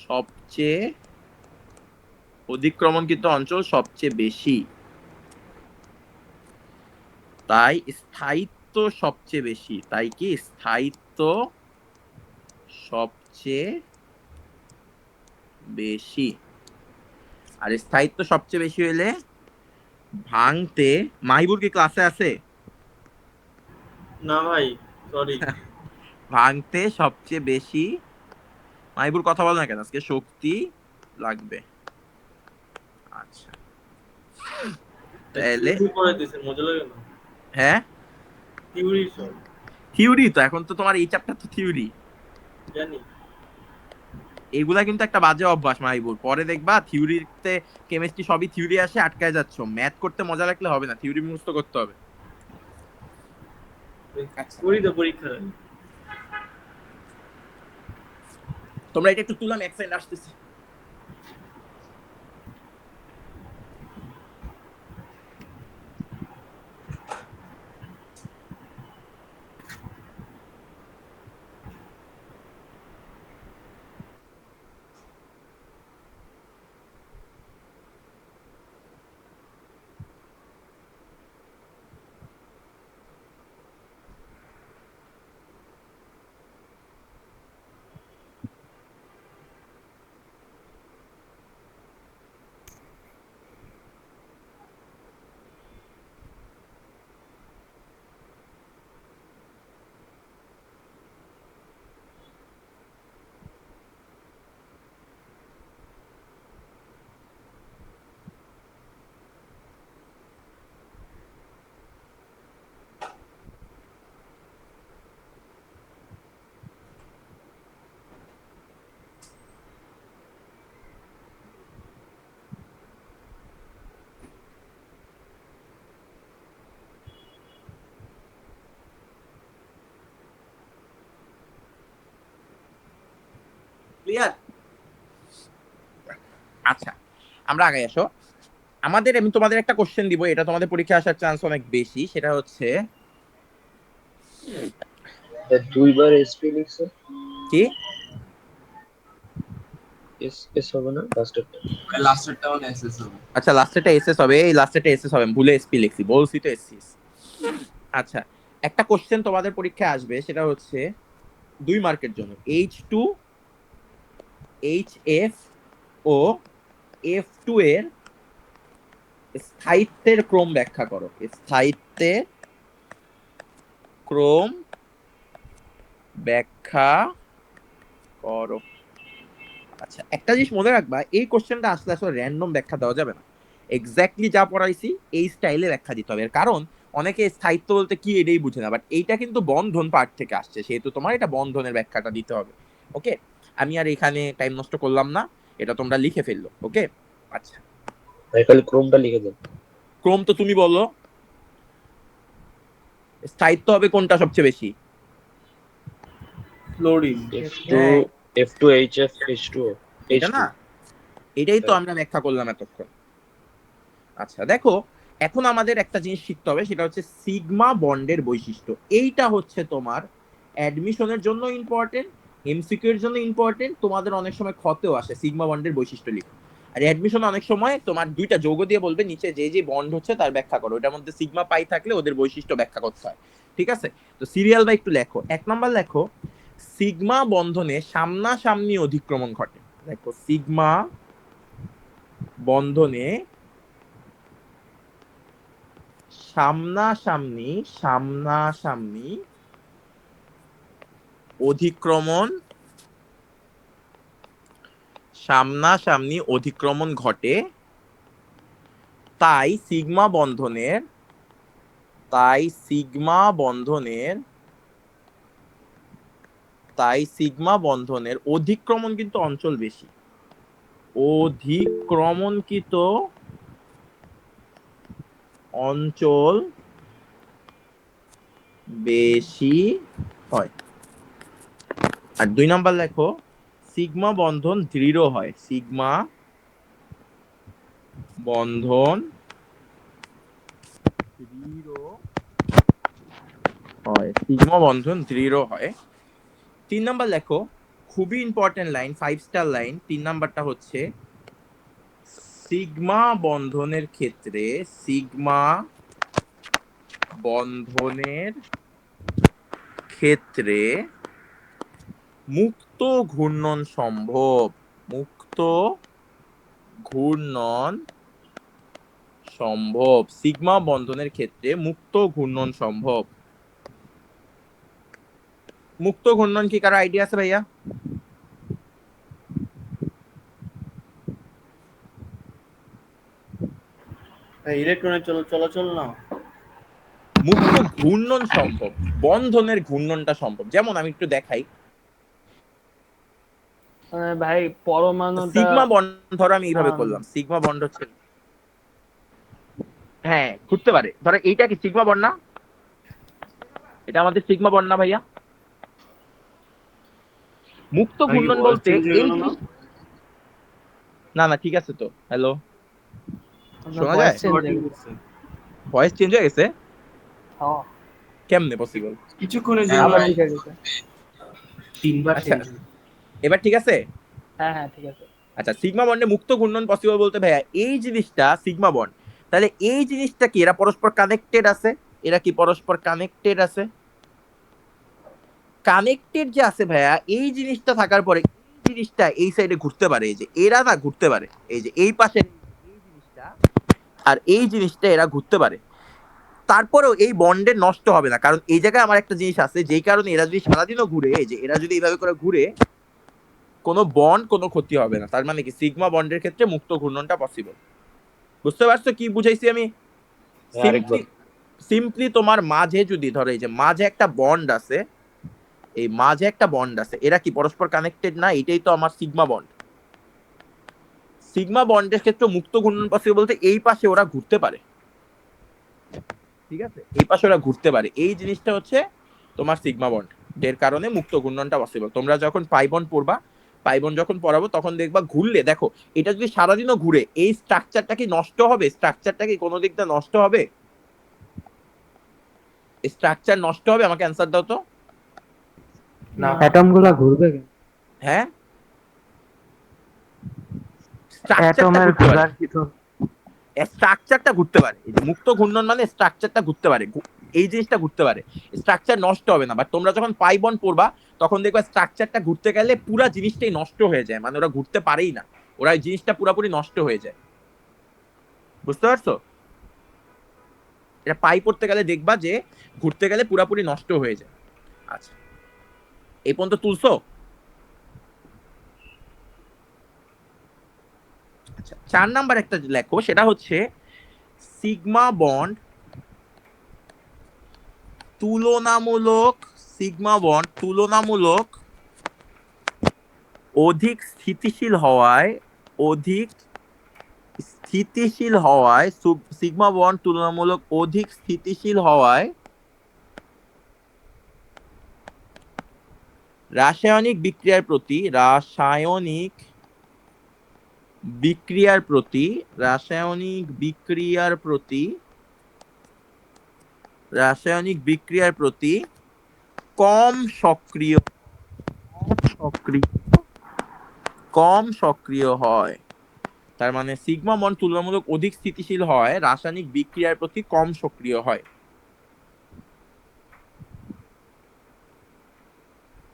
সবচেয়ে, অধিক্রমণকৃত অঞ্চল সবচেয়ে বেশি, তাই স্থায়িত্ব সবচেয়ে বেশি, তাই কি স্থায়িত্ব সবচেয়ে বেশি। আর স্থায়িত্ব সবচেয়ে বেশি হইলে ভাঙতে, মাহিবুর কি ক্লাসে আছে? না ভাই, সরি। ভাঙতে সবচেয়ে বেশি, মাহিবুর কথা বল না কেন, আজকে শক্তি লাগবে। আচ্ছা তাহলে পড়াইতেছেন মজা লাগে না? হ্যাঁ, থিওরি সব থিওরি তো, এখন তো তোমার এই চ্যাপ্টার তো থিওরি। জানি। এগুলা কিন্তু একটা বাজে অভ্যাস মাহিবুর, পরে দেখবা থিওরিতে কেমিস্ট্রি সবই থিওরি আসে, আটকায় যাচ্ছ। ম্যাথ করতে মজা লাগলে হবে না, থিওরি মুখস্থ করতে হবে। করি তো পরীক্ষা। তোমরা এটা একটু তুলাম, এক সেকেন্ড আসতেছি। ক্লিয়ার? আচ্ছা, আমরা আগে আসো। আমি তোমাদের একটা কোশ্চেন দিব, এটা তোমাদের পরীক্ষা আসার চান্স অনেক বেশি। সেটা হচ্ছে দুইবার এসপি লিখছে, কি? এস হবে না লাস্টেরটা? লাস্টেরটা মানে এসএস হবে। আচ্ছা, লাস্টেরটা এসএস হবে। এই লাস্টেরটা এসএস হবে, ভুলে এসপি লিখছি, বলছি তো এসএস। আচ্ছা, একটা কোশ্চেন তোমাদের পরীক্ষায় আসবে, সেটা হচ্ছে 2 মার্কের জন্য H2 HF ও F2 এর স্থায়িত্বের ক্রম ব্যাখ্যা করো। স্থায়িত্বের ক্রম ব্যাখ্যা করো। আচ্ছা, একটা জিনিস মনে রাখবা, এই কোশ্চেনটা আসলে র্যান্ডম ব্যাখ্যা দেওয়া যাবে না। এক্স্যাক্টলি যা পড়াইছি এই স্টাইলে ব্যাখ্যা দিতে হবে। এর কারণ অনেকে স্থায়িত্ব বলতে কি এটাই বুঝে না, বাট এইটা কিন্তু বন্ধন পার্ট থেকে আসছে, সেহেতু তোমার এটা বন্ধনের ব্যাখ্যাটা দিতে হবে। ওকে, আমি আর এখানে টাইম নষ্ট করলাম না, এটা তোমরা লিখে ফেললো। ওকে, আচ্ছা, ভাই খালি ক্রোমটা লিখে দেন। ক্রম তো তুমি বলো, স্থায়িত্ব হবে কোনটা সবচেয়ে বেশি? ফ্লোরিন। F2 HF H2O এটা না, এটাই তো আমরা ব্যাখ্যা করলাম এতক্ষণ। আচ্ছা দেখো, এখন আমাদের একটা জিনিস শিখতে হবে, সেটা হচ্ছে সিগমা বন্ডের বৈশিষ্ট্য। এইটা হচ্ছে তোমার অ্যাডমিশনের জন্য ইম্পর্টেন্ট, এমসিকিউ এর জন্য ইম্পর্টেন্ট, তোমাদের অনেক সময় ক্ষতেও আসে সিগমা বন্ডের বৈশিষ্ট্য লিখো। আর অ্যাডমিশন অনেক সময় তোমার 2টা যৌগ দিয়ে বলবে নিচে যে যে বন্ড হচ্ছে তার ব্যাখ্যা করো, ওটার মধ্যে সিগমা পাই থাকলে ওদের বৈশিষ্ট্য ব্যাখ্যা করতে হয়। ঠিক আছে, তো সিরিয়াল বা একটু লেখো। 1 নাম্বার লেখো, সিগমা বন্ধনে সামনাসামনি অধিক্রমণ ঘটে। দেখো, সিগমা বন্ধনে সামনাসামনি অধিক্রমণ ঘটে, তাই সিগমা বন্ধনের অধিক্রমণ কিন্তু অঞ্চল বেশি, অধিক্রমণকৃত অঞ্চল বেশি হয়। আর 2 নাম্বার লেখো, সিগমা বন্ধন দৃঢ় হয়। সিগমা বন্ধন দৃঢ় হয়। 3 নাম্বার লেখো, খুবই ইম্পর্টেন্ট লাইন, 5 স্টার লাইন। 3 নাম্বারটা হচ্ছে, সিগমা বন্ধনের ক্ষেত্রে মুক্ত ঘূর্ণন সম্ভব। সিগমা বন্ধনের ক্ষেত্রে মুক্ত ঘূর্ণন সম্ভব। মুক্ত ঘূর্ণন কি কারো আইডিয়া আছে ভাইয়া? ইলেকট্রনের চলাচল না। মুক্ত ঘূর্ণন সম্ভব, বন্ধনের ঘূর্ণনটা সম্ভব। যেমন আমি একটু দেখাই, ভাই পরমাণুটা সিগমা বন্ড ধরো আমি এইভাবে করলাম, সিগমা বন্ড হচ্ছে, হ্যাঁ ঘুরতে পারে। ধরো এইটা কি সিগমা বন্ড না? এটা আমাদের সিগমা বন্ড না ভাইয়া? মুক্ত ঘূর্ণন বলতে এই না ঠিক আছে তো। হ্যালো, শোনা যায়? ভয়েস চেঞ্জ হয়ে গেছে? কেমনে পসিবল? কিছুক্ষণের আবার জন্য ঠিক আছে। 3বার আচ্ছা, চেঞ্জ। এবার ঠিক আছে? হ্যাঁ ঠিক আছে। আচ্ছা, সিগমা বন্ডে মুক্ত ঘূর্ণন পসিবল বলতে ভাইয়া এই জিনিসটা সিগমা বন্ড, তাহলে এই জিনিসটা কি এরা পরস্পর কানেক্টেড আছে? এরা কি পরস্পর কানেক্টেড আছে? কানেক্টেড যে আছে ভাইয়া, এই জিনিসটা থাকার পরে এই জিনিসটা এই সাইডে ঘুরতে পারে, এই যে এরা না ঘুরতে পারে, এই যে এই পাশে এই জিনিসটা আর এই জিনিসটা এরা ঘুরতে পারে। তারপরেও এই বন্ডে নষ্ট হবে না, কারণ এই জায়গায় আমার একটা জিনিস আছে, যেই কারণে এরা যদি সারাদিনও ঘুরে, এই যে এরা যদি এইভাবে করে ঘুরে, কোনো বন্ড কোনো ক্ষতি হবে না। তার মানে কি সিগমা বন্ডের ক্ষেত্রে মুক্ত ঘূর্ণনটা পসিবল। বুঝতে পারছো কি বুঝাইছি আমি? সিম্পলি তোমার মাঝে যদি ধরো এই যে মাঝে একটা বন্ড আছে, এই মাঝে একটা বন্ড আছে, এরা কি পরস্পর কানেক্টেড না? এটাই তো আমার সিগমা বন্ড। সিগমা বন্ডের ক্ষেত্রে মুক্ত ঘূর্ণন পসিবল বলতে এই পাশে ওরা ঘুরতে পারে। ঠিক আছে, এই পাশে ওরা ঘুরতে পারে, এই জিনিসটা হচ্ছে তোমার সিগমা বন্ড, এর কারণে মুক্ত ঘূর্ণনটা পসিবল। তোমরা যখন পাই বন্ড পড়বা পাই বন্ড যখন পড়াবো তখন দেখবা ঘুরলে, দেখো এটা যদি সারাদিনও ঘুরে এই স্ট্রাকচারটা কি নষ্ট হবে? স্ট্রাকচারটা কি কোনো দিক দিয়ে নষ্ট হবে? স্ট্রাকচার নষ্ট হবে? আমাকে অ্যান্সার দাও তো। না। অ্যাটম গুলা ঘুরবে কেন? হ্যাঁ, স্ট্রাকচারটা অ্যাটমের ঘুরতে পারে, ঘোরার কি তো স্ট্রাকচারটা ঘুরতে পারে। এই যে মুক্ত ঘূর্ণন মানে স্ট্রাকচারটা ঘুরতে পারে, এই জিনিসটা ঘুরতে পারে, স্ট্রাকচার নষ্ট হবে না। বাট তোমরা যখন পাই বন্ড পড়বা তখন দেখবা স্ট্রাকচারটা ঘুরতে গেলে পুরা জিনিসটাই নষ্ট হয়ে যায়, মানে ওরা ঘুরতে পারেই না, ওরা এই জিনিসটা পুরোপুরি নষ্ট হয়ে যায়। বুঝতে পারছো? এটা পাই পড়তে গেলে দেখবা যে ঘুরতে গেলে পুরোপুরি নষ্ট হয়ে যায়। আচ্ছা, এই পর্যন্ত তুলছো? আচ্ছা, 4 নাম্বার একটা লেখো, সেটা হচ্ছে সিগমা বন্ড তুলনামূলক, সিগমা বন্ড তুলনামূলক অধিক স্থিতিশীল হওয়ায়, অধিক স্থিতিশীল হওয়ায়, সিগমা বন্ড তুলনামূলক অধিক স্থিতিশীল হওয়ায় রাসায়নিক বিক্রিয়ার প্রতি, রাসায়নিক বিক্রিয়ার প্রতি, রাসায়নিক বিক্রিয়ার প্রতি, রাসায়নিক বিক্রিয়ার প্রতি কম সক্রিয়, সক্রিয়, কম সক্রিয় হয়। তার মানে সিগমা বন্ড তুলনামূলক অধিক স্থিতিশীল হয়, রাসায়নিক বিক্রিয়ার প্রতি কম সক্রিয় হয়।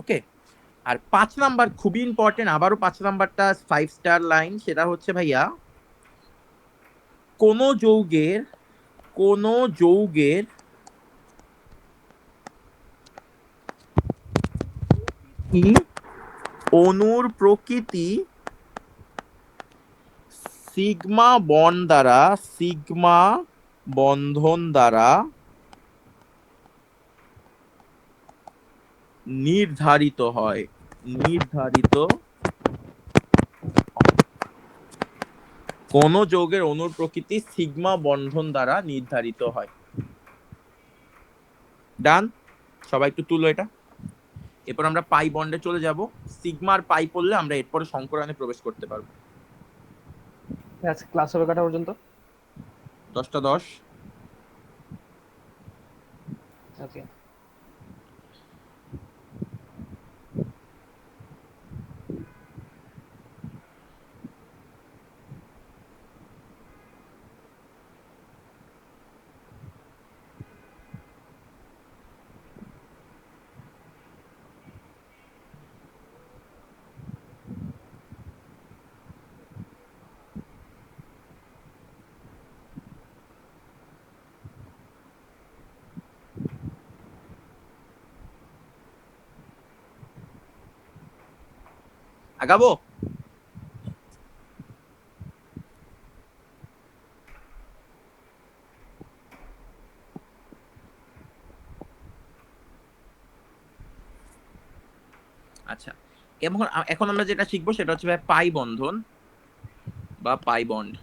ওকে। আর 5 নাম্বার খুবই ইম্পর্টেন্ট, আবারও 5 নাম্বারটা 5 স্টার লাইন, সেটা হচ্ছে ভাইয়া কোন যৌগের, কোন যৌগের কি অণুর প্রকৃতি সিগমা বন্ড দ্বারা, সিগমা বন্ধন দ্বারা নির্ধারিত হয়, নির্ধারিত। কোন যৌগের অণুর প্রকৃতি সিগমা বন্ধন দ্বারা নির্ধারিত হয়। ডান, সবাই একটু তুলো এটা। এরপর আমরা পাই বন্ডে চলে যাব। সিগমার পাই পড়লে আমরা এরপরে সংকরায়নে প্রবেশ করতে পারবো। আজকে ক্লাস হবে কটা পর্যন্ত? 10টা 10। ওকে। আগাবো? আচ্ছা, এবং এখন আমরা যেটা শিখবো সেটা হচ্ছে ভাই পাই বন্ধন বা পাই বন্ড।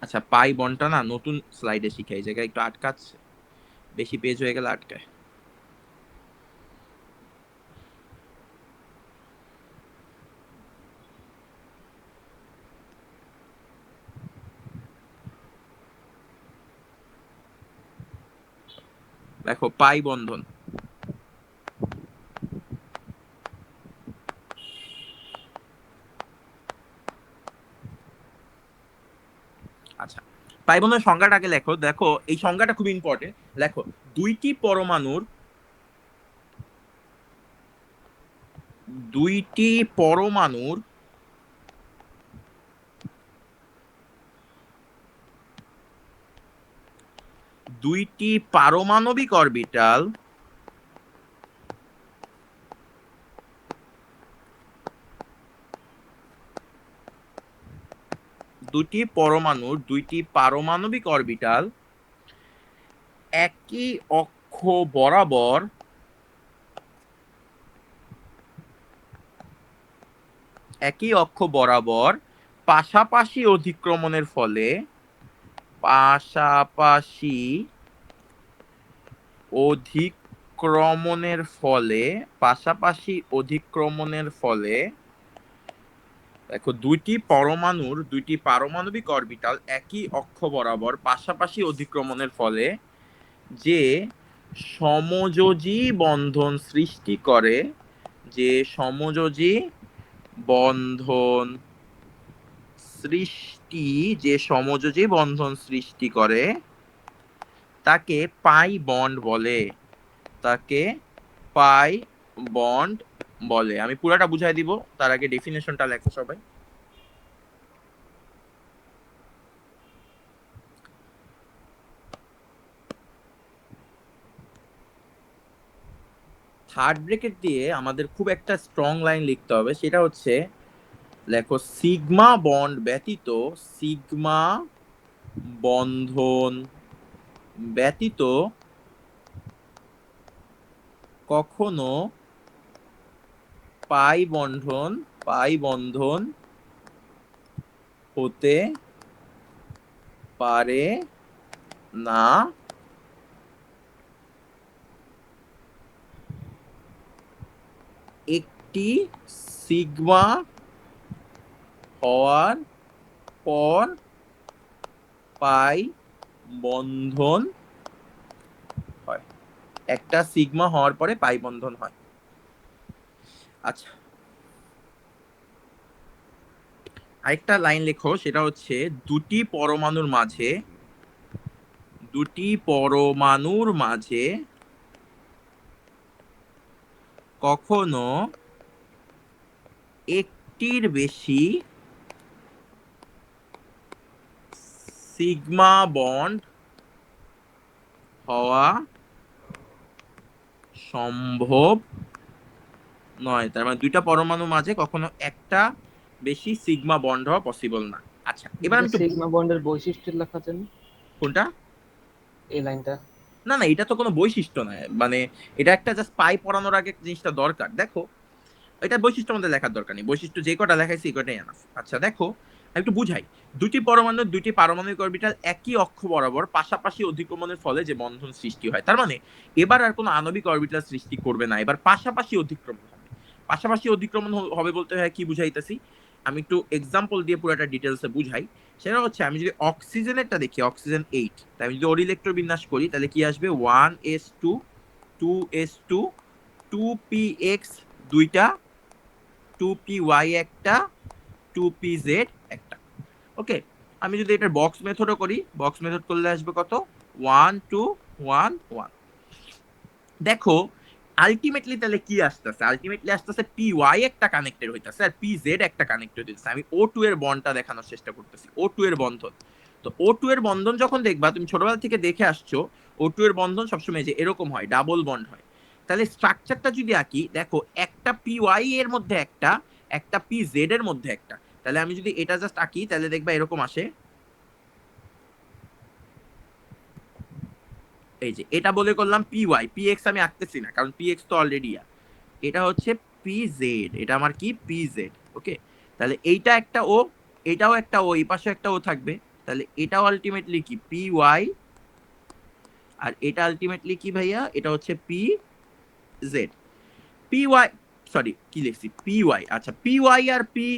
আচ্ছা, পাই বন্ডটা না নতুন স্লাইডে শিখাই, এই জায়গায় একটু আটকাচ্ছে, বেশি পেজ হয়ে গেলে আটকায়। দেখো পাই বন্ধন, আচ্ছা পাই বন্ধনের সংজ্ঞাটা আগে লেখো। দেখো এই সংজ্ঞাটা খুব ইম্পর্টেন্ট, লেখো দুইটি পরমাণুর, দুইটি পরমাণুর দুইটি পারমাণবিক অরবিটাল দুটি পরমাণুর দুইটি পারমাণবিক অরবিটাল একই অক্ষ বরাবর, একই অক্ষ বরাবর পাশাপাশি অতিক্রমণের ফলে, পাশাপাশি অধিক্রমণের ফলে দেখো দুইটি পারমাণবিক অরবিটাল একই অক্ষ বরাবর পাশাপাশি অধিক্রমণের ফলে যে সমযোজী বন্ধন সৃষ্টি করে তাকে পাই বন্ড বলে। আমি পুরাটা বুঝাই দিব, তার আগে ডেফিনেশনটা লেখো সবাই। থার্ড ব্র্যাকেট দিয়ে আমাদের খুব একটা স্ট্রং লাইন লিখতে হবে, সেটা হচ্ছে লেখো সিগমা বন্ধন ব্যতীত কখনো পাই বন্ধন হতে পারে না। একটি সিগমা হওয়ার পর পাই বন্ধন হয়। একটা সিগমা হওয়ার পরে পাই বন্ধন হয়। আচ্ছা, আরেকটা লাইন লেখো, সেটা হচ্ছে দুটি পরমাণুর মাঝে কখনো একটির বেশি সিগমা বন্ড হওয়া সম্ভব নয়। তার মানে দুইটা পরমাণুর মাঝে কখনো একটা বেশি সিগমা বন্ড হওয়া পসিবল না। আচ্ছা, এবার আমি সিগমা বন্ডের বৈশিষ্ট্য লেখা জানি কোনটা? এই লাইনটা। না, এটা তো কোনো বৈশিষ্ট্য নয়, মানে এটা একটা জাস্ট পাই পড়ানোর আগে জিনিসটা দরকার। দেখো, এটা বৈশিষ্ট্য আমাদের লেখার দরকার নেই, বৈশিষ্ট্য যে কটা লেখাইছি এই কটাই এনাফ। আচ্ছা দেখো, আমি একটু বুঝাই। দুটি পারমাণবিক অরবিটাল একই অক্ষ বরাবর পাশাপাশি অধিক্রমণের ফলে যে বন্ধন সৃষ্টি হয়, তার মানে এবার আর কোনো আণবিক অরবিটাল সৃষ্টি করবে না, এবার পাশাপাশি অধিক্রমণ হবে। পাশাপাশি অধিক্রমণ হবে বলতে হয় কি বুঝাইতেছি, আমি একটু এক্সাম্পল দিয়ে পুরোটা ডিটেলসে বুঝাই। সেটা হচ্ছে, আমি যদি অক্সিজেনেরটা দেখি, অক্সিজেন 8, তাই আমি যদি ওর ইলেকট্রন বিন্যাস করি তাহলে কি আসবে 1s2 2s2 2px দুইটা, 2py একটা, 2pz একটা। ওকে, আমি যদি এটা বক্স মেথডও করি, বক্স মেথড করলে আসবে কত 1 2 1 1। দেখো আলটিমেটলি তাহলে কি আসতেছে, আলটিমেটলি আসতেছে py একটা কানেক্টেড হইতাছে আর pz একটা কানেক্টেড হইতাছে। আমি O2 এর বন্ডটা দেখানোর চেষ্টা করতেছি, O2 এর বন্ধন। তো O2 এর বন্ধন যখন দেখবা, তুমি ছোটবেলা থেকে দেখে আসছো O2 এর বন্ধন সবসময় যে এরকম হয়, ডাবল বন্ড হয়। তাহলে স্ট্রাকচারটা যদি আঁকি, দেখো একটা py এর মধ্যে একটা pz এর মধ্যে একটা। তাহলে আমি যদি এটা জাস্ট আঁকি তাহলে দেখবা এরকম আসে, এই যে এটা বলে করলাম py, px আমি আঁকতেছি না কারণ px তো অলরেডি এটা হচ্ছে pz, এটা আমার কি pz। ওকে, তাহলে এইটা একটা ও, এটাও একটা ও, এই পাশে একটা ও থাকবে, তাহলে এটাও আলটিমেটলি কি py, আর এটা আলটিমেটলি কি ভাইয়া, এটা হচ্ছে pz। py, সরি কি লিখছি, py। আচ্ছা, py আর py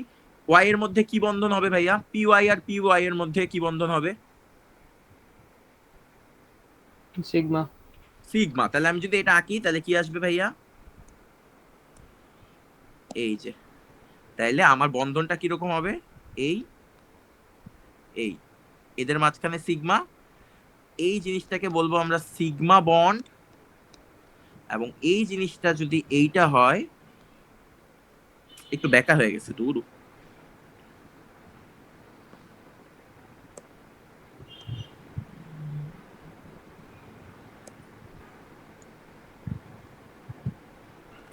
এর মধ্যে কি বন্ধন হবে ভাইয়া, py আর py এর মধ্যে কি বন্ধন হবে, সিগমা। তাহলে আমি যদি এটা আঁকি তাহলে কি আসবে ভাইয়া, এই যে, তাইলে আমার বন্ধনটা কিরকম হবে, এই এদের মাঝখানে সিগমা, এই জিনিসটাকে বলবো আমরা সিগমা বন্ড। এবং এই জিনিসটা যদি এইটা হয়, একটু বেকা হয়ে গেছে দূর।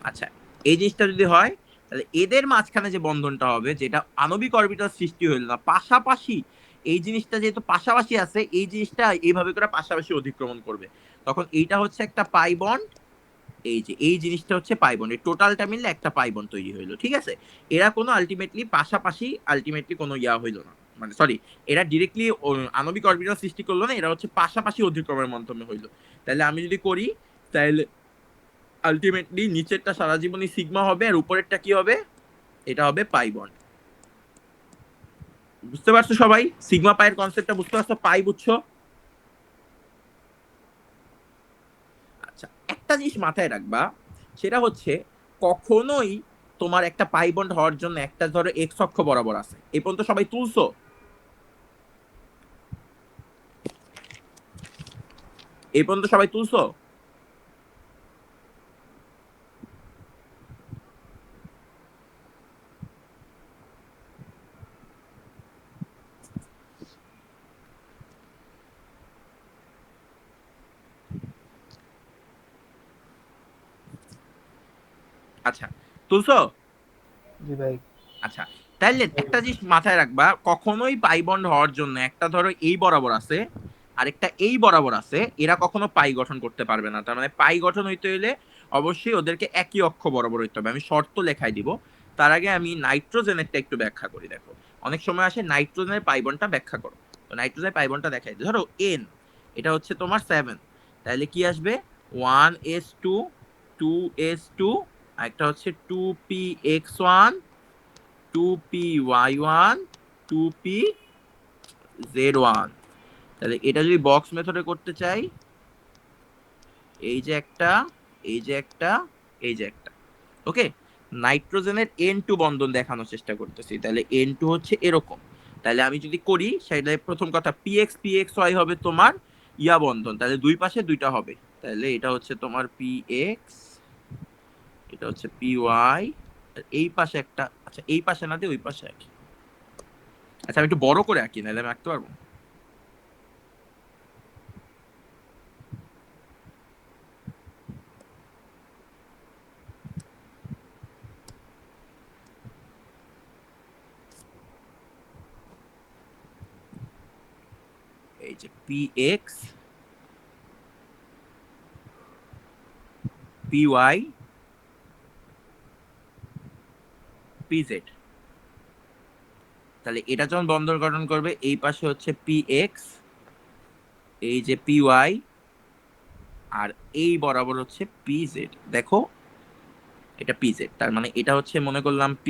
আচ্ছা, এই জিনিসটা যদি হয় তাহলে এদের মাঝখানে যে বন্ধনটা হবে, যেটা আণবিক অরবিটাল সৃষ্টি হইল না, পাশাপাশি এই জিনিসটা যেহেতু পাশাপাশি আছে, এই জিনিসটা এইভাবে করে পাশাপাশি অতিক্রমণ করবে, তখন এইটা হচ্ছে একটা পাই বন্ড, এই যে এই জিনিসটা হচ্ছে পাই বন্ড, এই টোটালটা মিললে একটা পাই বন্ড তৈরি হইলো। ঠিক আছে, এরা কোনো আলটিমেটলি পাশাপাশি আলটিমেটলি কোনো ইয়া হইলো না। মানে সরি, এরা ডিরেক্টলি আণবিক অরবিটাল সৃষ্টি করলো না, এরা হচ্ছে পাশাপাশি অধিক্রমের মাধ্যমে হইলো। তাহলে আমি যদি করি তাহলে আলটিমেটলি নিচেরটা সারা জীবনই সিগমা হবে, আর উপরেরটা কি হবে, এটা হবে পাই বন্ড। বুঝতে পারছো সবাই? সিগমা পাইয়ের কনসেপ্টটা বুঝতে পারছো? পাই বুঝছো? আচ্ছা, একটা জিনিস মাথায় রাখবা, সেটা হচ্ছে কখনোই তোমার একটা পাই বন্ড হওয়ার জন্য একটা ধরো এক্স অক্ষ বরাবর আছে, এই পর্যন্ত সবাই তুলছো? এই পর্যন্ত সবাই তুলছো? আচ্ছা, তুলছো? জি ভাই। আচ্ছা, তাইলে একটা জিনিস মাথায় রাখবা, কখনোই পাই বন্ড হওয়ার জন্য একটা ধরো এই বরাবর আছে আর একটা এই বরাবর আছে, এরা কখনো পাই গঠন করতে পারবে না। তার মানে পাই গঠন হইতে হইলে অবশ্যই ওদেরকে একই অক্ষ বরাবর হইতে হবে। আমি শর্ত লেখাই দিব, তার আগে আমি নাইট্রোজেনেরটা একটু ব্যাখ্যা করি। দেখো, অনেক সময় আসে নাইট্রোজেনের পাই বন্ডটা ব্যাখ্যা করো, তো নাইট্রোজেনের পাই বন্ডটা দেখাই দিই। ধরো এন, এটা হচ্ছে তোমার 7, তাহলে কি আসবে 1s2 2s2, আর একটা হচ্ছে 2px1 2py1 2pz1। তাহলে এটা যদি বক্স মেথডে করতে চাই, এই যে একটা, এই যে একটা, এই যে একটা, ওকে। নাইট্রোজেনের N2 বন্ধন দেখানোর চেষ্টা করতেছি, তাহলে N2 হচ্ছে এরকম। তাহলে আমি যদি করি সেটা, প্রথম কথা px হবে তোমার ইয়া বন্ধন, তাহলে দুই পাশে দুইটা হবে, তাহলে এটা হচ্ছে তোমার px, এটা হচ্ছে py, আর এই পাশে একটা, আচ্ছা এই পাশে না দিয়ে ওই পাশে আঁকি। আচ্ছা আমি একটু বড় করে আঁকি, নাহলে আমি আঁকতে পারবো। এই যে px py pz, তাহলে এটা যখন বন্ধন গঠন করবে, এই পাশে হচ্ছে px, এই যে py, আর এই বরাবর হচ্ছে pz। দেখো এটা pz, তার মানে এটা হচ্ছে মনে করলাম p,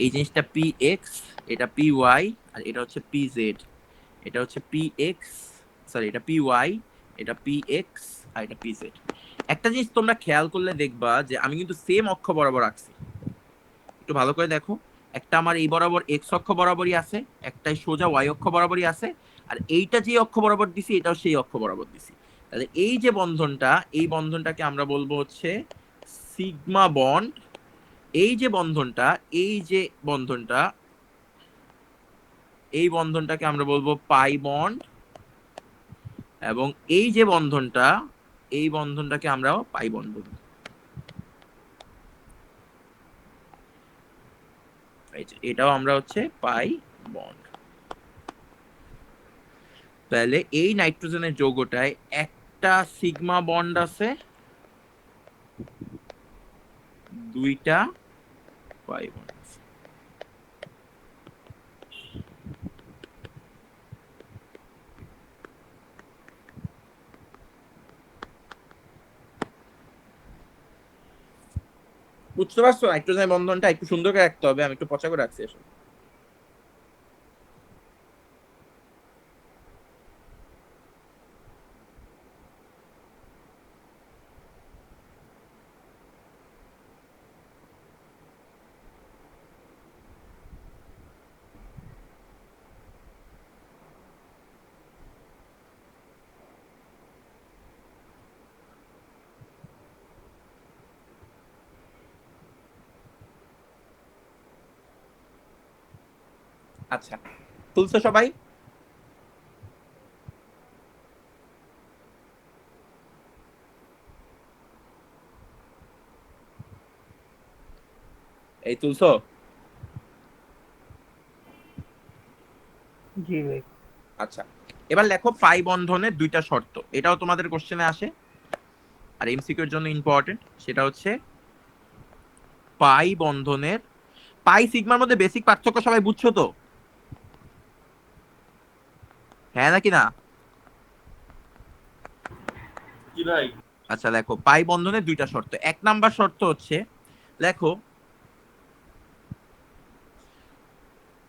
এই জিনিসটা px, এটা py, আর এটা হচ্ছে pz, এটা হচ্ছে px, সরি এটা py, এটা px, আর এটা pz। একটা জিনিস তোমরা খেয়াল করলে দেখবা যে আমি কিন্তু সেম অক্ষ বরাবর আঁকছি, একটু ভালো করে দেখো। একটা আমার এই বরাবর এক্স অক্ষ বরাবরই আছে, একটাই সোজা ওয়াই অক্ষ বরাবরই আছে, আর এইটা যে অক্ষ বরাবর দিছি এটাও সেই অক্ষ বরাবর দিছি। তাহলে এই যে বন্ধনটা, এই বন্ধনটাকে আমরা বলবো হচ্ছে সিগমা বন্ড। এই যে বন্ধনটা, এই যে বন্ধনটা, এই বন্ধনটাকে আমরা বলবো পাই বন্ড, এবং এই যে বন্ধনটা, এই বন্ধনটাকে আমরা পাই বন্ড বলবো। এটাও আমরা হচ্ছে পাই বন্ড। তাহলে এই নাইট্রোজেনের যৌগটায় একটা সিগমা বন্ড আছে, দুইটা পাই বন্ড আছে। বুঝতে পারছো? নাইট্রোজেনের বন্ধনটা একটু সুন্দর করে রাখতে হবে, আমি একটু পচা করে রাখছি আসলে। আচ্ছা, তুলছো সবাই? এই তুলছো? জি ভাই। আচ্ছা, এবার লেখো পাই বন্ধনের দুইটা শর্ত, এটাও তোমাদের কোশ্চেনে আসে আর এমসিকিউ এর জন্য ইম্পর্টেন্ট। সেটা হচ্ছে পাই বন্ধনের, পাই সিগমার মধ্যে বেসিক পার্থক্য সবাই বুঝছো তো? হ্যাঁ নাকি না? কি ভাই? আচ্ছা দেখো, পাই বন্ধনের দুইটা শর্ত। এক নাম্বার শর্ত হচ্ছে, দেখো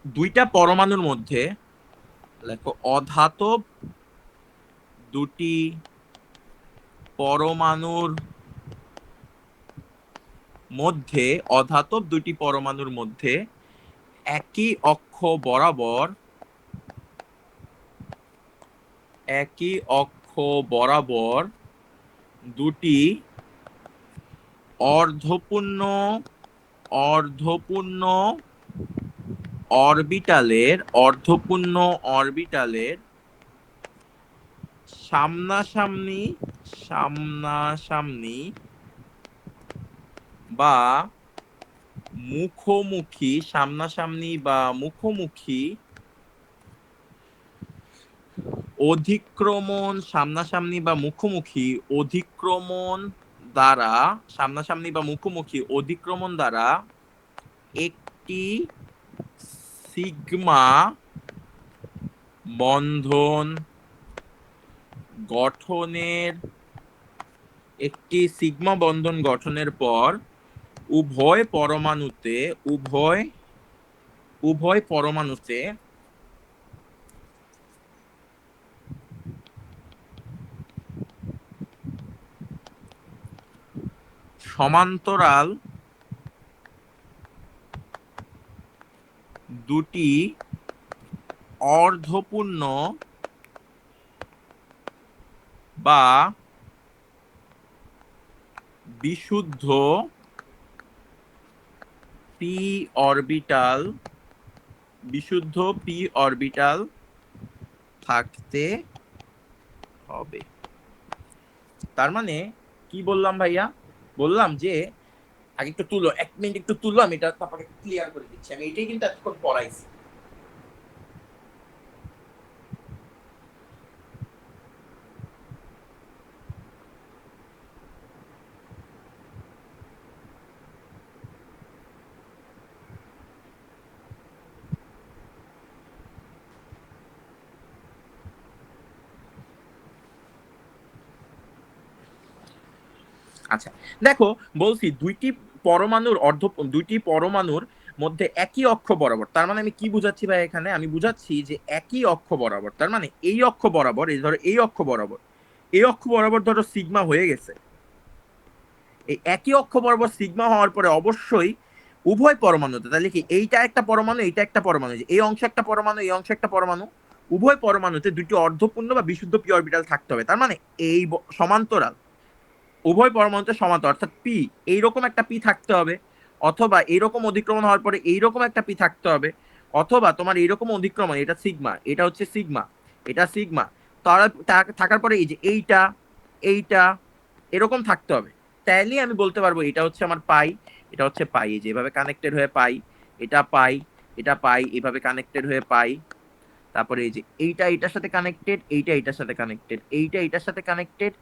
দুইটা পরমাণুর মধ্যে, দেখো অধাতব দুটি পরমাণুর মধ্যে, অধাতব দুটি পরমাণুর মধ্যে একই অক্ষ বরাবর, একই অক্ষ বরাবর দুটি অর্ধপূর্ণ অর্ধপূর্ণ অর্বিটালের সামনাসামনি সামনাসামনি বা মুখোমুখি, সামনাসামনি বা মুখোমুখি অধিক্রমণ, সামনাসামনি বা মুখোমুখি অধিক্রমণ দ্বারা, সামনাসামনি বা মুখোমুখি অধিক্রমণ দ্বারা একটি সিগমা বন্ধন গঠনের, একটি সিগমা বন্ধন গঠনের পর উভয় পরমাণুতে সমান্তরাল দুটি অর্ধপূর্ণ বা বিশুদ্ধ পি অরবিটাল, বিশুদ্ধ পি অরবিটাল থাকতে হবে। তার মানে কি বললাম ভাইয়া? বললাম যে আগে একটু তুলো, 1 মিনিট একটু তুলো, আমি এটা তারপরে ক্লিয়ার করে দিচ্ছি। আমি এটাই কিন্তু এতক্ষণ পড়াইছি। আচ্ছা দেখো, বলছি দুইটি পরমাণুর মধ্যে একই অক্ষ বরাবর, তার মানে আমি কি বুঝাচ্ছি ভাই এখানে? আমি বুঝাচ্ছি যে একই অক্ষ বরাবর, তার মানে এই অক্ষ বরাবর, এই ধরো এই অক্ষ বরাবর, এই অক্ষ বরাবর ধরো সিগমা হয়ে গেছে। এই একই অক্ষ বরাবর সিগমা হওয়ার পরে অবশ্যই উভয় পরমাণুতে, তাহলে কি এইটা একটা পরমাণু, এইটা একটা পরমাণু, এই অংশ একটা পরমাণু, এই অংশ একটা পরমাণু, উভয় পরমাণুতে দুটি অর্ধপূর্ণ বা বিশুদ্ধ পি অরবিটাল থাকতে হবে। তার মানে এই সমান্তরাল, উভয় পরমাণুতে সমান্তরাল, অর্থাৎ পি এইরকম একটা পি থাকতে হবে, অথবা এইরকম অধিক্রমণ হওয়ার পরে এইরকম একটা পি থাকতে হবে, অথবা তোমার এইরকম অধিক্রমণ, এটা সিগমা, এটা হচ্ছে সিগমা, এটা সিগমা, তারা থাকার পরে এই যে এইটা এইটা এরকম থাকতে হবে। তাইলে আমি বলতে পারবো এটা হচ্ছে আমার পাই, এটা হচ্ছে পাই, এই যে এভাবে কানেক্টেড হয়ে পাই, এটা পাই, এটা পাই, এভাবে কানেক্টেড হয়ে পাই। তারপরে এই যে এইটা এটার সাথে কানেক্টেড, এইটা এটার সাথে কানেক্টেড, এইটা এটার সাথে কানেক্টেড,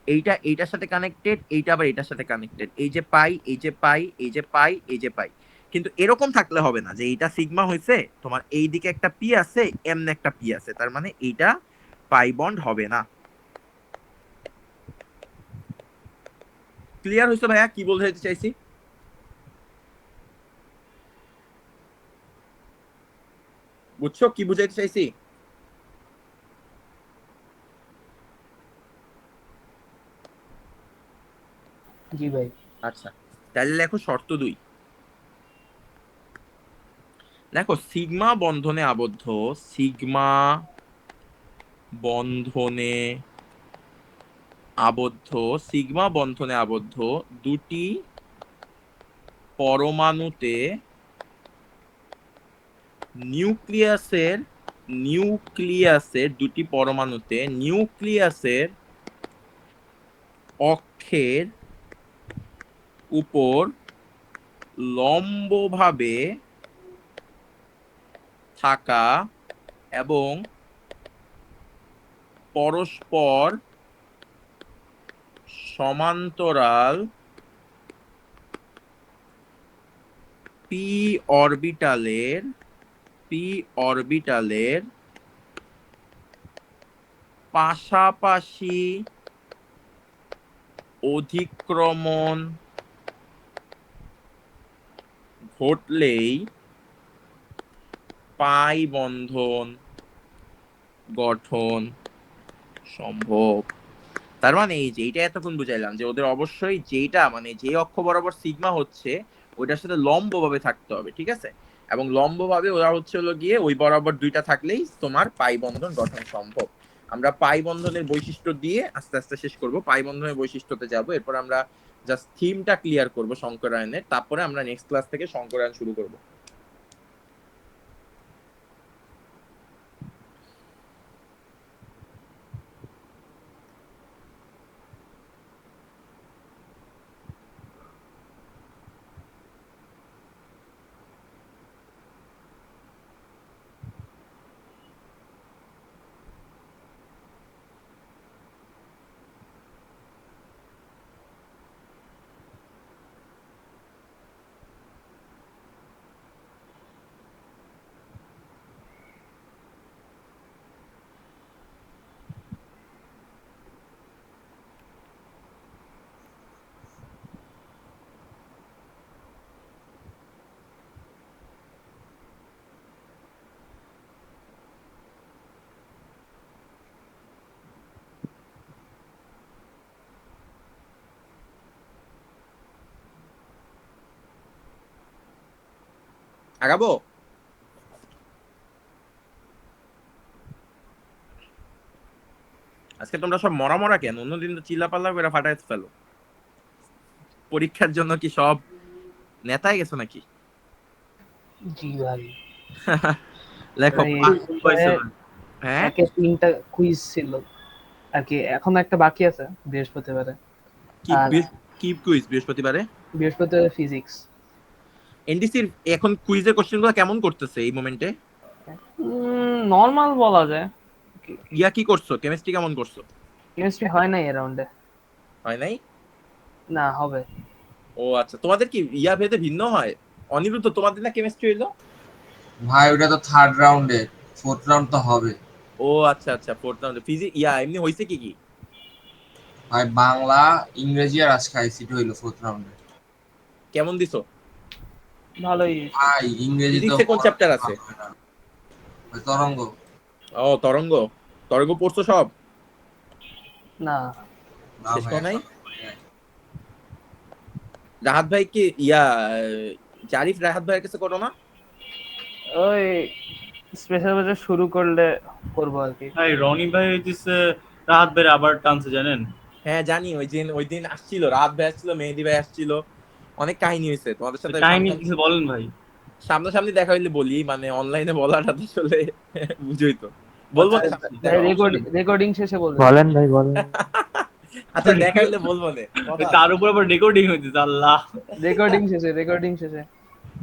এইটা এইটার সাথে কানেক্টেড, এইটা আবার এটার সাথে কানেক্টেড, এই যে পাই, এই যে পাই, এই যে পাই, এই যে পাই। কিন্তু এরকম থাকলে হবে না যে এইটা সিগমা হয়েছে, তোমার এই দিকে একটা পি আছে, এমনি একটা পি আছে, তার মানে এইটা পাই বন্ড হবে না। ক্লিয়ার হয়েছে ভাইয়া কি বলতে চাইছি? বুঝছো কি বুঝাইতে চাইছি? জি ভাই। আচ্ছা তাহলে লেখো শর্ত 2। দেখো সিগমা বন্ধনে আবদ্ধ, সিগমা বন্ধনে আবদ্ধ, সিগমা বন্ধনে আবদ্ধ দুটি পরমাণুতে নিউক্লিয়াসের দুটি পরমাণুতে নিউক্লিয়াসের অক্ষের উপর লম্বভাবে থাকা এবং পরস্পর সমান্তরাল পি অরবিটালের পাশাপাশি অধিক্রমণ ঘটলেই পাই বন্ধন গঠন সম্ভব। তার মানে এই যে এইটা এতক্ষণ বুঝাইলাম যে ওদের অবশ্যই যেটা মানে যে অক্ষ বরাবর সিগমা হচ্ছে ওইটার সাথে লম্ব ভাবে থাকতে হবে, ঠিক আছে? এবং লম্ব ভাবে ওরা হচ্ছে হলো গিয়ে ওই বরাবর দুইটা থাকলেই তোমার পাই বন্ধন গঠন সম্ভব। আমরা পাই বন্ধনের বৈশিষ্ট্য দিয়ে আস্তে আস্তে শেষ করব, পাই বন্ধনের বৈশিষ্ট্যতে যাব, এরপর আমরা জাস্ট থিমটা ক্লিয়ার করব শঙ্করায়নের, তারপরে আমরা নেক্সট ক্লাস থেকে শঙ্করায়ন শুরু করব। আগাবো? আজকে তোমরা সব মরা মরা কেন? অন্যদিন তো চিল্লাপাল্লা করে ফাটাই ফেলো। পরীক্ষার জন্য কি সব নেতায় গেছো নাকি? জি ভাই। লেখো এই পাইছে বিষয়ে ভাই। হ্যাঁ একে 3টা কুইজ ছিল আর কি, এখন একটা বাকি আছে বৃহস্পতিবারে। কি আর কি কুইজ বৃহস্পতিবারে? বৃহস্পতিবারে ফিজিক্স। এনডিসির এখন কুইজের কোশ্চেনগুলো কেমন করতেছে এই মোমেন্টে? নর্মাল বলা যায়। ইয়া কি করছো, কেমিস্ট্রি কেমন করছো? কেমিস্ট্রি হয় নাই এ রাউন্ডে। হয় নাই? না, হবে। ও আচ্ছা, তোমাদের কি ইয়া ভেদে ভিন্ন হয়? অনিরুদ্ধ, তোমাদের না কেমিস্ট্রি হইলো? ভাই ওটা তো থার্ড রাউন্ডে, ফোর্থ রাউন্ড তো হবে। ও আচ্ছা আচ্ছা, ফোর্থ রাউন্ডে ফিজিক্স ইয়া এমনি হইছে কি কি? ভাই বাংলা, ইংরেজি আর আজকে আইসিটি হইলো ফোর্থ রাউন্ডে। কেমন দিছো? ভালোই। ভাই ইংরেজি তো ফিজিক্সে কোন চ্যাপ্টার আছে? ভাই, তরঙ্গ। ও তরঙ্গ। তরঙ্গ পড়ছো সব? না, না শেষ ভাই করো নাই? এখন করি নাই। রাহাত ভাই কি ইয়া জারিফ রাহাত ভাইয়ের কাছে করো না? ওই স্পেশাল ব্যাচ শুরু করলে করবো আর কি। ভাই রনি ভাই হইতেছে রাহাত ভাই আবার টানছে জানেন। হ্যাঁ জানি, ওই দিন আসছিল, রাহাত ভাই আসছিল, মেহেদি ভাই আসছিল, অনেক কাহিনী হয়েছে তোমাদের সাথে। কাহিনী কিছু বলেন ভাই। সামনাসামনি দেখা হইলে বলি, মানে অনলাইনে বলাটা তো আসলে বুঝোই তো, বলবো না সামনে দেখা হলে। রেকর্ডিং শেষে বলবো। বলেন ভাই বলেন। আচ্ছা দেখা হইলে বলবো না কথা। তার উপর আবার রেকর্ডিং হইতেছে আল্লাহ। রেকর্ডিং শেষে।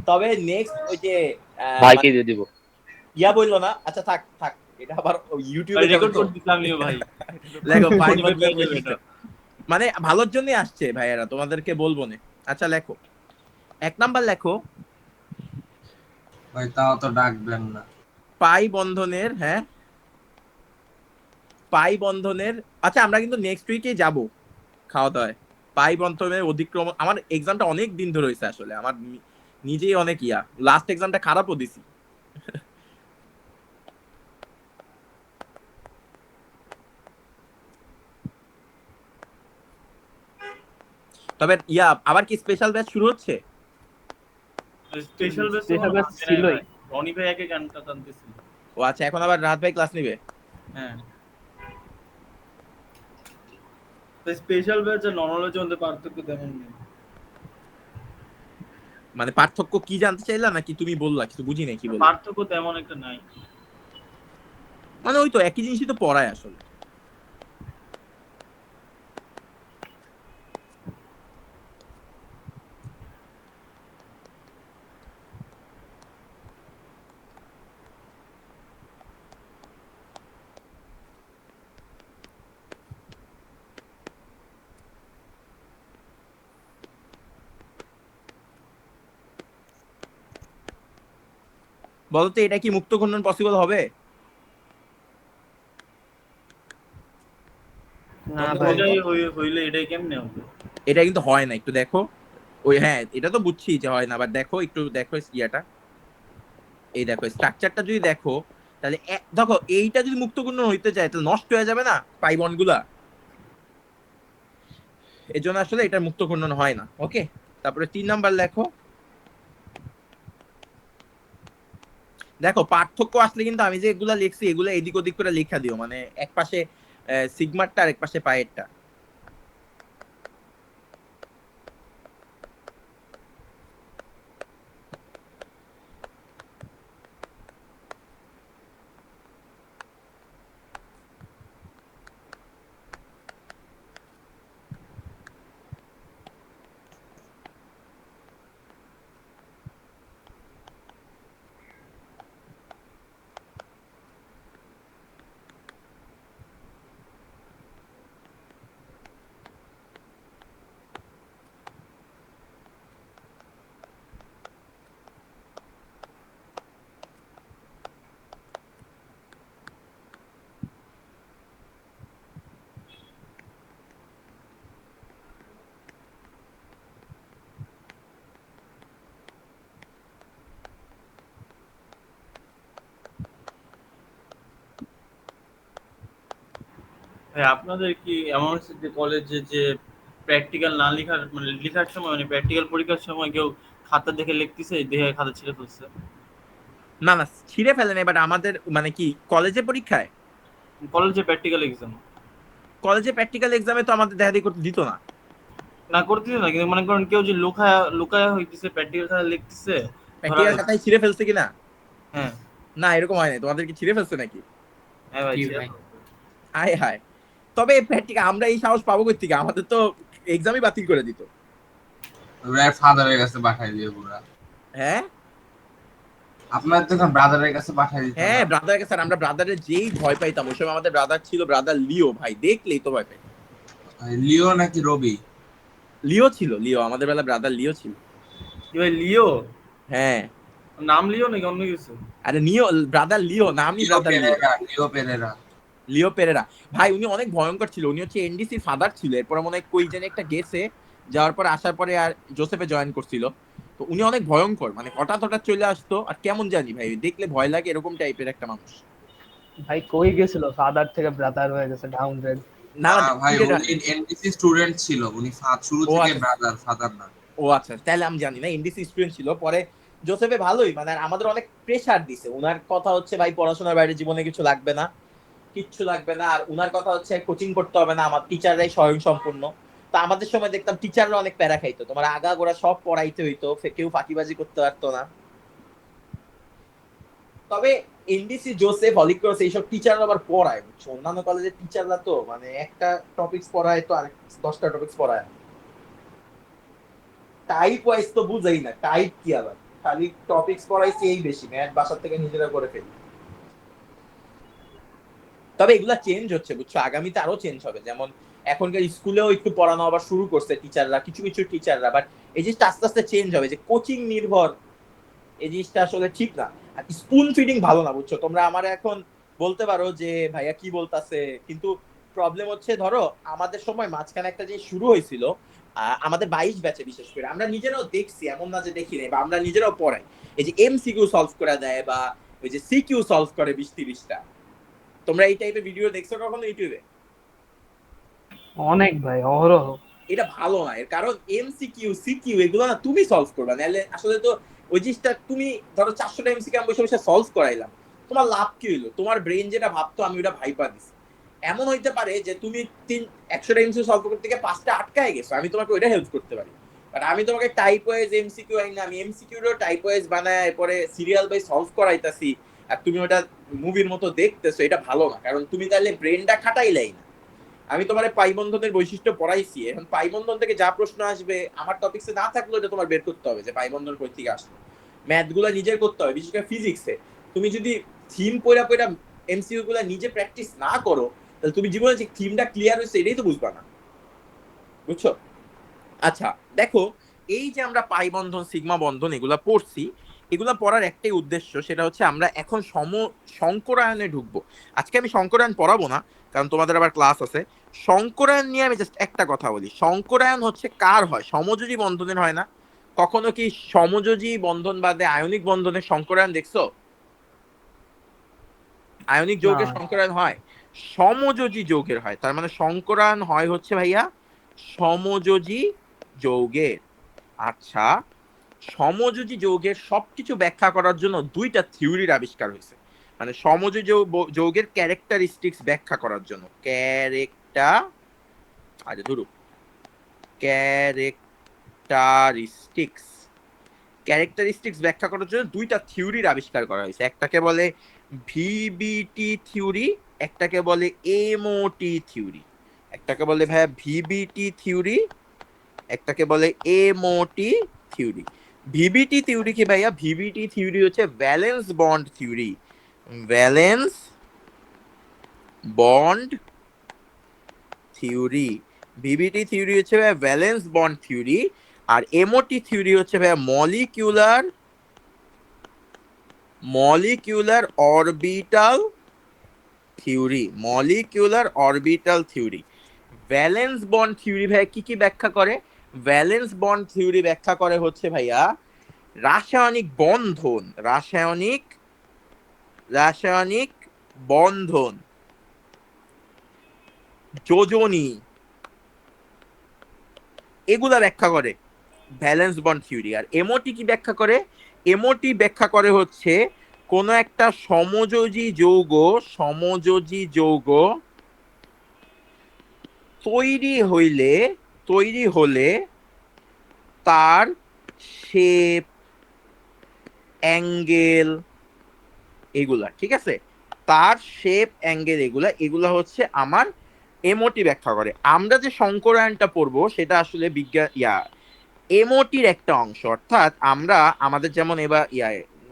তবে নেক্সট ওই যে ভাইকে মানে দিয়ে দিব। ইয়া বললো না, আচ্ছা থাক থাক, এটা আবার ইউটিউবে যাবে রেকর্ড তো। করতেছি আমিও ভাই। লেখো পাই রনি ভাই বন্ধনের পেয়ে যাবে বৈশিষ্ট্য, এটা। মানে ভালোর জন্যই আসছে ভাইয়েরা, তোমাদেরকে বলবো না। আচ্ছা লেখো, 1 নাম্বার লেখো, ভাই তাও তো ডাকবেন না। পাই বন্ধনের, হ্যাঁ পাই বন্ধনের, আচ্ছা আমরা কিন্তু নেক্সট উইকেই যাব খাওয়া দাওয়ায়। পাই বন্ধনের অধিক্রমণ, আমার এক্সামটা অনেক দিন ধরে হয়েছে আসলে, আমার নিজেই অনেক ইয়া, লাস্ট এক্সামটা খারাপও দিছি। তবে ইয়া আবার কি স্পেশাল ব্যাচ শুরু হচ্ছে? স্পেশাল ব্যাচ ছিলই। রনি ভাই একে গানটা টানতেছিল। ও আচ্ছা, এখন আবার রাহাত ভাই ক্লাস নিবে? হ্যাঁ, স্পেশাল ব্যাচ আর নরমালের মধ্যে পার্থক্য তেমন নেই। মানে পার্থক্য কি জানতে চাইলা নাকি তুমি বললা? কিছু বুঝি নাই কি বললা। পার্থক্য তেমন একটা নাই। মানে ওই তো একই জিনিসই তো পড়ায় আসলে। বলতো এটা কি মুক্ত ঘূর্ণন পসিবল হবে? না তোমরা ভাই। বলো। ওইটাই হইলে এটাই কেমনে হবে? এটা কিন্তু হয় না, একটু দেখো। ওই হ্যাঁ, এটা তো বুঝছি যে হয় না, বাট দেখো একটু দেখো ইয়াটা, এই দেখো স্ট্রাকচারটা যদি দেখো, তাহলে দেখো এইটা যদি মুক্ত ঘূর্ণন হইতে যায় তাহলে নষ্ট হয়ে যাবে না পাই বন্ড গুলা, এই জন্য আসলে এটা মুক্ত ঘূর্ণন হয় না। ওকে, তারপরে 3 নাম্বার লেখো। দেখো পার্থক্য আসলে কিন্তু আমি যে এগুলা লিখছি এগুলা এদিক ওদিক করে লেখা দিও, মানে এক পাশে সিগমারটা আর এক পাশে পায়েরটা। ভাই আপনাদের কি এমন হচ্ছে যে কলেজে যে প্র্যাকটিক্যাল না লেখার মানে লেখার সময় মানে প্র্যাকটিক্যাল পরীক্ষার সময় কেউ খাতা দেখে লিখতেছে দেখে খাতা ছিঁড়ে ফেলছে? না না, ছিঁড়ে ফেলে নাই, বাট আমাদের মানে কি কলেজে পরীক্ষায়, কলেজে প্র্যাকটিক্যাল এক্সাম কলেজে প্র্যাকটিক্যাল এক্সামে তো আমাদের দেখা দেখি করতে দিত না। না করতেছে না, কিন্তু মনে করেন কেউ যে লুকায়া লুকায়া হইতেছে প্র্যাকটিক্যাল খাতা লিখতেছে। ধরা প্র্যাকটিক্যাল খাতায় ছিঁড়ে ফেলছে কিনা? হ্যাঁ না এরকম হয় নাই, তোমাদের কি ছিঁড়ে ফেলছে নাকি? হ্যাঁ ভাই জি ছিঁড়ে ভাই। ফেলছে। হায় হায়, তবে প্র্যাকটিক্যাল আমরা এই সাহস পাবো কই থেকে, আমাদের তো এক্সামই বাতিল করে দিত। ওরা ফাদারের কাছে পাঠাই দিয়ে পুরা। হ্যাঁ আপনার তো এখন ব্রাদারের কাছে পাঠাই দিতে হ্যাঁ, হবে। ব্রাদারকে স্যার, আমরা ব্রাদারের যেই ভয় পাইতাম ওই সময়, আমাদের ব্রাদার ছিল ব্রাদার লিও, ভাই দেখলেই তো ভয় পাই। লিও নাকি রবি? লিও ছিল, লিও আমাদের বেলা ব্রাদার লিও ছিল। কি ভাই লিও? হ্যাঁ নাম লিও নাকি অন্য কিছু? আরে নিও, ব্রাদার লিও, নামই লিও ব্রাদার লিও। পেরেরা, লিও পেরেরা। লিও পেরেরা, ভাই উনি অনেক ভয়ঙ্কর ছিল। উনি হচ্ছে এনডিসির ফাদার ছিল, এরপর মনে হয় কই জানি একটা গেছে, যাওয়ার পরে আসার পরে আর জোসেফে জয়েন করছিল। তো উনি অনেক ভয়ঙ্কর, মানে হঠাৎ হঠাৎ চলে আসতো, আর কেমন জানি ভাই দেখলে ভয় লাগে, এরকম টাইপের একটা মানুষ। ভাই কই গেছিল, ফাদার থেকে ব্রাদার হয়ে গেছে, ডাউনগ্রেড। না না ভাই, ঠিক আছে। উনি এনডিসি স্টুডেন্ট ছিল, উনি শুরু ও থেকে আচ্ছা। ব্রাদার, ফাদার না। ও আচ্ছা, তাহলে আমি জানি না, এনডিসি স্টুডেন্ট ছিল। পরে জোসেফে ভালোই, মানে আমাদের অনেক প্রেসার দিছে। উনার কথা হচ্ছে ভাই পড়াশোনার বাইরে জীবনে কিছু লাগবে না, কিচ্ছু লাগবে না। আর উনার কথা হচ্ছে কোচিং করতে হবে না, আমার টিচাররাই স্বয়ং সম্পূর্ণ। তো আমাদের সময় দেখতাম টিচাররা অনেক প্যারা খাইতো, তোমার আগা গোড়া সব পড়াইতে হইতো, কেউ ফাঁকিবাজি করতে পারতো না। তবে এনডিসি জোসেফ হলিক্রস এইসব টিচাররা আবার পড়ায়, বুঝছো, অন্যান্য কলেজের টিচাররা তো মানে একটা টপিকস পড়ায় তো আরেক 10টা টপিকস পড়ায়। টাইপ ওয়াইজ তো বুঝাই না, টাইপ কি আবার, খালি টপিকস পড়াইছি এই বেশি, ম্যাথ বাসার থেকে নিজেরা করে ফেলি। তবে এগুলা চেঞ্জ হচ্ছে বুঝছো, আগামীতে আরো চেঞ্জ হবে। যেমন এখনকার স্কুলেও একটু পড়ানো আবার শুরু করছে টিচাররা, কিছু কিছু টিচাররা, বাট এই জিনিসটা আস্তে আস্তে চেঞ্জ হবে, যে কোচিং নির্ভর এই জিনিসটা আসলে ঠিক না। আর স্পুন ফিডিং ভালো না, বুঝছো। তোমরা আমার এখন বলতে পারো যে ভাইয়া কি বলতাছে, কিন্তু প্রবলেম হচ্ছে ধরো আমাদের সময় মাঝখানে একটা জিনিস শুরু হয়েছিল, আমাদের 22 ব্যাচে বিশেষ করে আমরা নিজেরাও দেখছি, এমন না যে দেখি নাই, বা আমরা নিজেরাও পড়াই, এই যে এমসিকিউ সলভ করে দেয়, বা ওই যে সিকিউ সলভ করে 20-30টা। তোমরা এই টাইপের ভিডিও দেখছো কখনো ইউটিউবে? অনেক ভাই, অহরহ। এটা ভালো না, এর কারণ এমসিকিউ সিকিউ এগুলো না তুমি সলভ করবা, নাহলে আসলে তো ওই জিনিসটা তুমি ধরো 400টা এমসিকিউ আমি বসে বসে সলভ করাইলাম, তোমার লাভ কি হইলো? তোমার ব্রেন যেটা ভাবতো আমি ওটা ভাইপা দিছি। এমন হইতে পারে যে তুমি 100টা এমসিকিউ সলভ করতে গিয়ে 5টা আটকায় গেছো, আমি তোমাকে ওইটা হেল্প করতে পারি। বাট আমি তোমাকে টাইপ ওয়াইজ এমসিকিউ আইনা আমি এমসিকিউরও টাইপ ওয়াইজ বানায় এরপরে সিরিয়াল বাই সলভ করাইতাছি, আর তুমি ওটা মুভির মতো দেখতেছো, এটা ভালো না, কারণ তুমি তাহলে ব্রেনটা খাটাইলাই না। আমি তোমার পাইবন্ধনের বৈশিষ্ট্য পড়াইছি, এখন পাইবন্ধন থেকে যা প্রশ্ন আসবে আমার টপিক্সে না থাকলেও এটা তোমার বের করতে হবে যে পাইবন্ধন কই থেকে আসলো। ম্যাথ গুলা নিজের করতে হবে, বিশেষ করে ফিজিক্সে। তুমি যদি থিম পড়া পড়া এমসিকিউ গুলা নিজে প্র্যাকটিস না করো, তাহলে তুমি জীবনে যে থিমটা ক্লিয়ার হয়েছে এটাই তো বুঝবা না, বুঝছো? আচ্ছা দেখো, এই যে আমরা পাই বন্ধন সিগমা বন্ধন এগুলা পড়ছি, এগুলো পড়ার একটাই উদ্দেশ্য, সেটা হচ্ছে আমরা এখন সংকরায়নে ঢুকবো। আজকে আমি সংকরায়ন পড়াবো না, কারণ তোমাদের আবার ক্লাস আছে। সংকরায়ন নিয়ে আমি জাস্ট একটা কথা বলি। সংকরায়ন হচ্ছে কার হয়? সমযোজী বন্ধনের হয় না? কখনো কি সমযোজী বন্ধন বাদে আয়নিক বন্ধনের সংকরায়ন দেখছো? আয়নিক যৌগের না। সংকরায়ন হয়? সমযোজী যৌগের হয়। তার মানে সংকরায়ন হয় হচ্ছে ভাইয়া সমযোজী যৌগের। আচ্ছা, সমযোজী যৌগের সবকিছু ব্যাখ্যা করার জন্য দুইটা থিওরির আবিষ্কার হয়েছে, মানে সমযোজী যৌগের ক্যারেক্টারিস্টিক্স ব্যাখ্যা করার জন্য। ক্যারেক্টারিস্টিক্স ব্যাখ্যা করার জন্য দুইটা থিওরির আবিষ্কার করা হয়েছে। একটাকে বলে ভিবিটি থিওরি, একটাকে বলে এমওটি থিওরি। একটাকে বলে ভাইয়া ভিবিটি থিওরি, একটাকে বলে এমওটি থিওরি। ভিবিটি থিওরি কি ভাইয়া? ভিবিটি থিওরি হচ্ছে valence bond theory. Valence bond theory. VBT theory হচ্ছে ভাইয়া ভ্যালেন্স বন্ড থিওরি। আর এমওটি থিওরি হচ্ছে ভাইয়া molecular orbital theory. Molecular orbital theory. Valence bond theory ভাইয়া কি কি ব্যাখ্যা করে? ভ্যালেন্স বন্ড থিওরি ব্যাখ্যা করে হচ্ছে ভাইয়া রাসায়নিক বন্ধন, রাসায়নিক বন্ধন, যোজনী, এগুলা ব্যাখ্যা করে ভ্যালেন্স বন্ড থিওরি। আর এমওটি কি ব্যাখ্যা করে? এমওটি ব্যাখ্যা করে হচ্ছে কোন একটা সমযোজী যৌগ তৈরি হলে তার শেপ, অ্যাঙ্গেল, এগুলা, ঠিক আছে, তার শেপ, অ্যাঙ্গেল, এগুলা হচ্ছে আমার এমওটি ব্যাখ্যা করে। আমরা যে সংকরায়নটা পড়বো সেটা আসলে এমওটির একটা অংশ। অর্থাৎ আমরা আমাদের যেমন এবার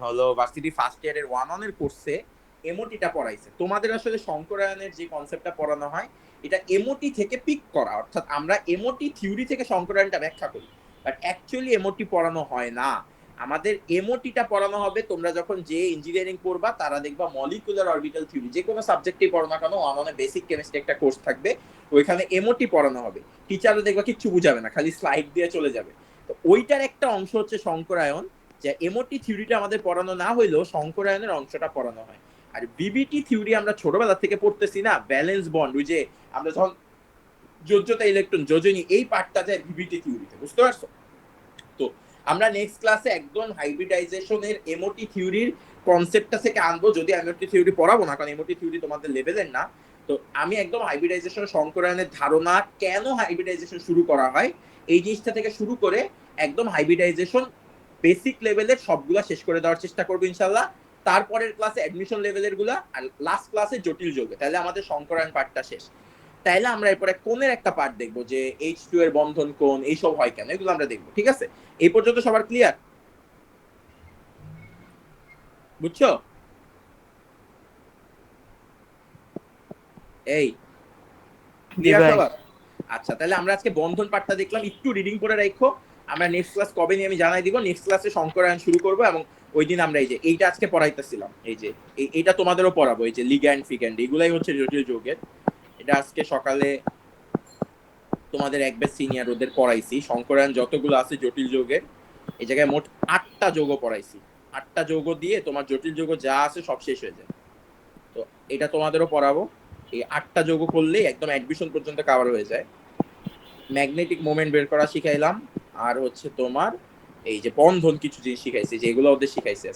হলো ভার্সিটি ফার্স্ট ইয়ারের 1-1 এর কোর্সে এমওটিটা পড়াইছে, তোমাদের আসলে সংকরায়নের যে কনসেপ্টটা পড়ানো হয় এটা এমওটি থেকে পিক করা। অর্থাৎ আমরা এমওটি থিওরি থেকে সংকরায়নটা ব্যাখ্যা করি, বাট অ্যাকচুয়ালি এমওটি পড়ানো হয় না। আমাদের এমওটিটা পড়ানো হবে তোমরা যখন যে ইঞ্জিনিয়ারিং পড়বা, তারা দেখবা মলিকুলার অরবিটাল থিওরি, যে কোনো সাবজেক্টই পড়ো না কেন, 1-1 বেসিক কেমিস্ট্রি একটা কোর্স থাকবে, ওইখানে এমওটি পড়ানো হবে। টিচারও দেখবা কিচ্ছু বুঝাবে না, খালি স্লাইড দিয়ে চলে যাবে। তো ওইটার একটা অংশ হচ্ছে সংকরায়ন, যে এমওটি থিওরিটা আমাদের পড়ানো না হইলেও সংকরায়নের অংশটা পড়ানো হয়। আর বিবিটি থিওরি আমরা ছোটবেলা থেকে পড়তেছি না, ব্যালেন্স বন্ড, ওই যে আমরা যখন যোজ্যতা, ইলেকট্রন, যোজনী, এই পার্টটা যায় বিবিটি থিওরিতে, বুঝতে পারছো? তো আমরা নেক্সট ক্লাসে একদম হাইব্রিডাইজেশনের এমওটি থিওরির কনসেপ্টটা থেকে আনবো, যদি এমওটি থিওরি পড়াবো না, কারণ এমওটি থিওরি তোমাদের লেভেলের না। তো আমি একদম হাইব্রিডাইজেশন, সংকরায়নের ধারণা, কেন হাইব্রিডাইজেশন শুরু করা হয়, এই জিনিসটা থেকে শুরু করে একদম হাইব্রিডাইজেশন বেসিক লেভেলের সবগুলা শেষ করে দেওয়ার চেষ্টা করবো ইনশাল্লাহ। তারপরের ক্লাসে অ্যাডমিশন লেভেলের গুলা, আর লাস্ট ক্লাসে জটিল যৌগে। তাহলে আমাদের সংকরায়ন পার্টটা শেষ। তাইলে আমরা এরপরে কোণের একটা পার্ট দেখবো, যে H2 এর বন্ধন কোণ, এইসব হয় কেন, এগুলো আমরা দেখবো। ঠিক আছে, এই পর্যন্ত সবার ক্লিয়ার? বুঝছো? এই ক্লিয়ার সবার? আচ্ছা, তাহলে আমরা আজকে বন্ধন পার্টটা দেখলাম, একটু রিডিং করে রাখো। আমরা নেক্সট ক্লাস কবে নিয়ে আমি জানাই দিব। নেক্সট ক্লাসে সংকরায়ন শুরু করবো, এবং ওই দিন আমরা এই যে এইটা আজকে পড়াইতেছিলাম, এই যে এইটা তোমাদেরও পড়াবো, এই যে লিগ্যান্ড ফিগ্যান্ড, এগুলাই হচ্ছে জটিল যৌগের। এটা আজকে সকালে তোমাদের এক ব্যাচ সিনিয়র ওদের পড়াইছি। সংকরায়ন যতগুলো আছে জটিল যৌগের, এই জায়গায় মোট 8টা যৌগ পড়াইছি। 8টা যৌগ দিয়ে তোমার জটিল যৌগ যা আছে সব শেষ হয়ে যায়। তো এটা তোমাদেরও পড়াবো। এই 8টা যৌগ করলেই একদম অ্যাডমিশন পর্যন্ত কভার হয়ে যায়। ম্যাগনেটিক মোমেন্ট বের করা শিখাইলাম, আর হচ্ছে তোমার এই যে বন্ধন কিছু জিনিস শিখাইছি, যেগুলো ওদের শিখাইছে।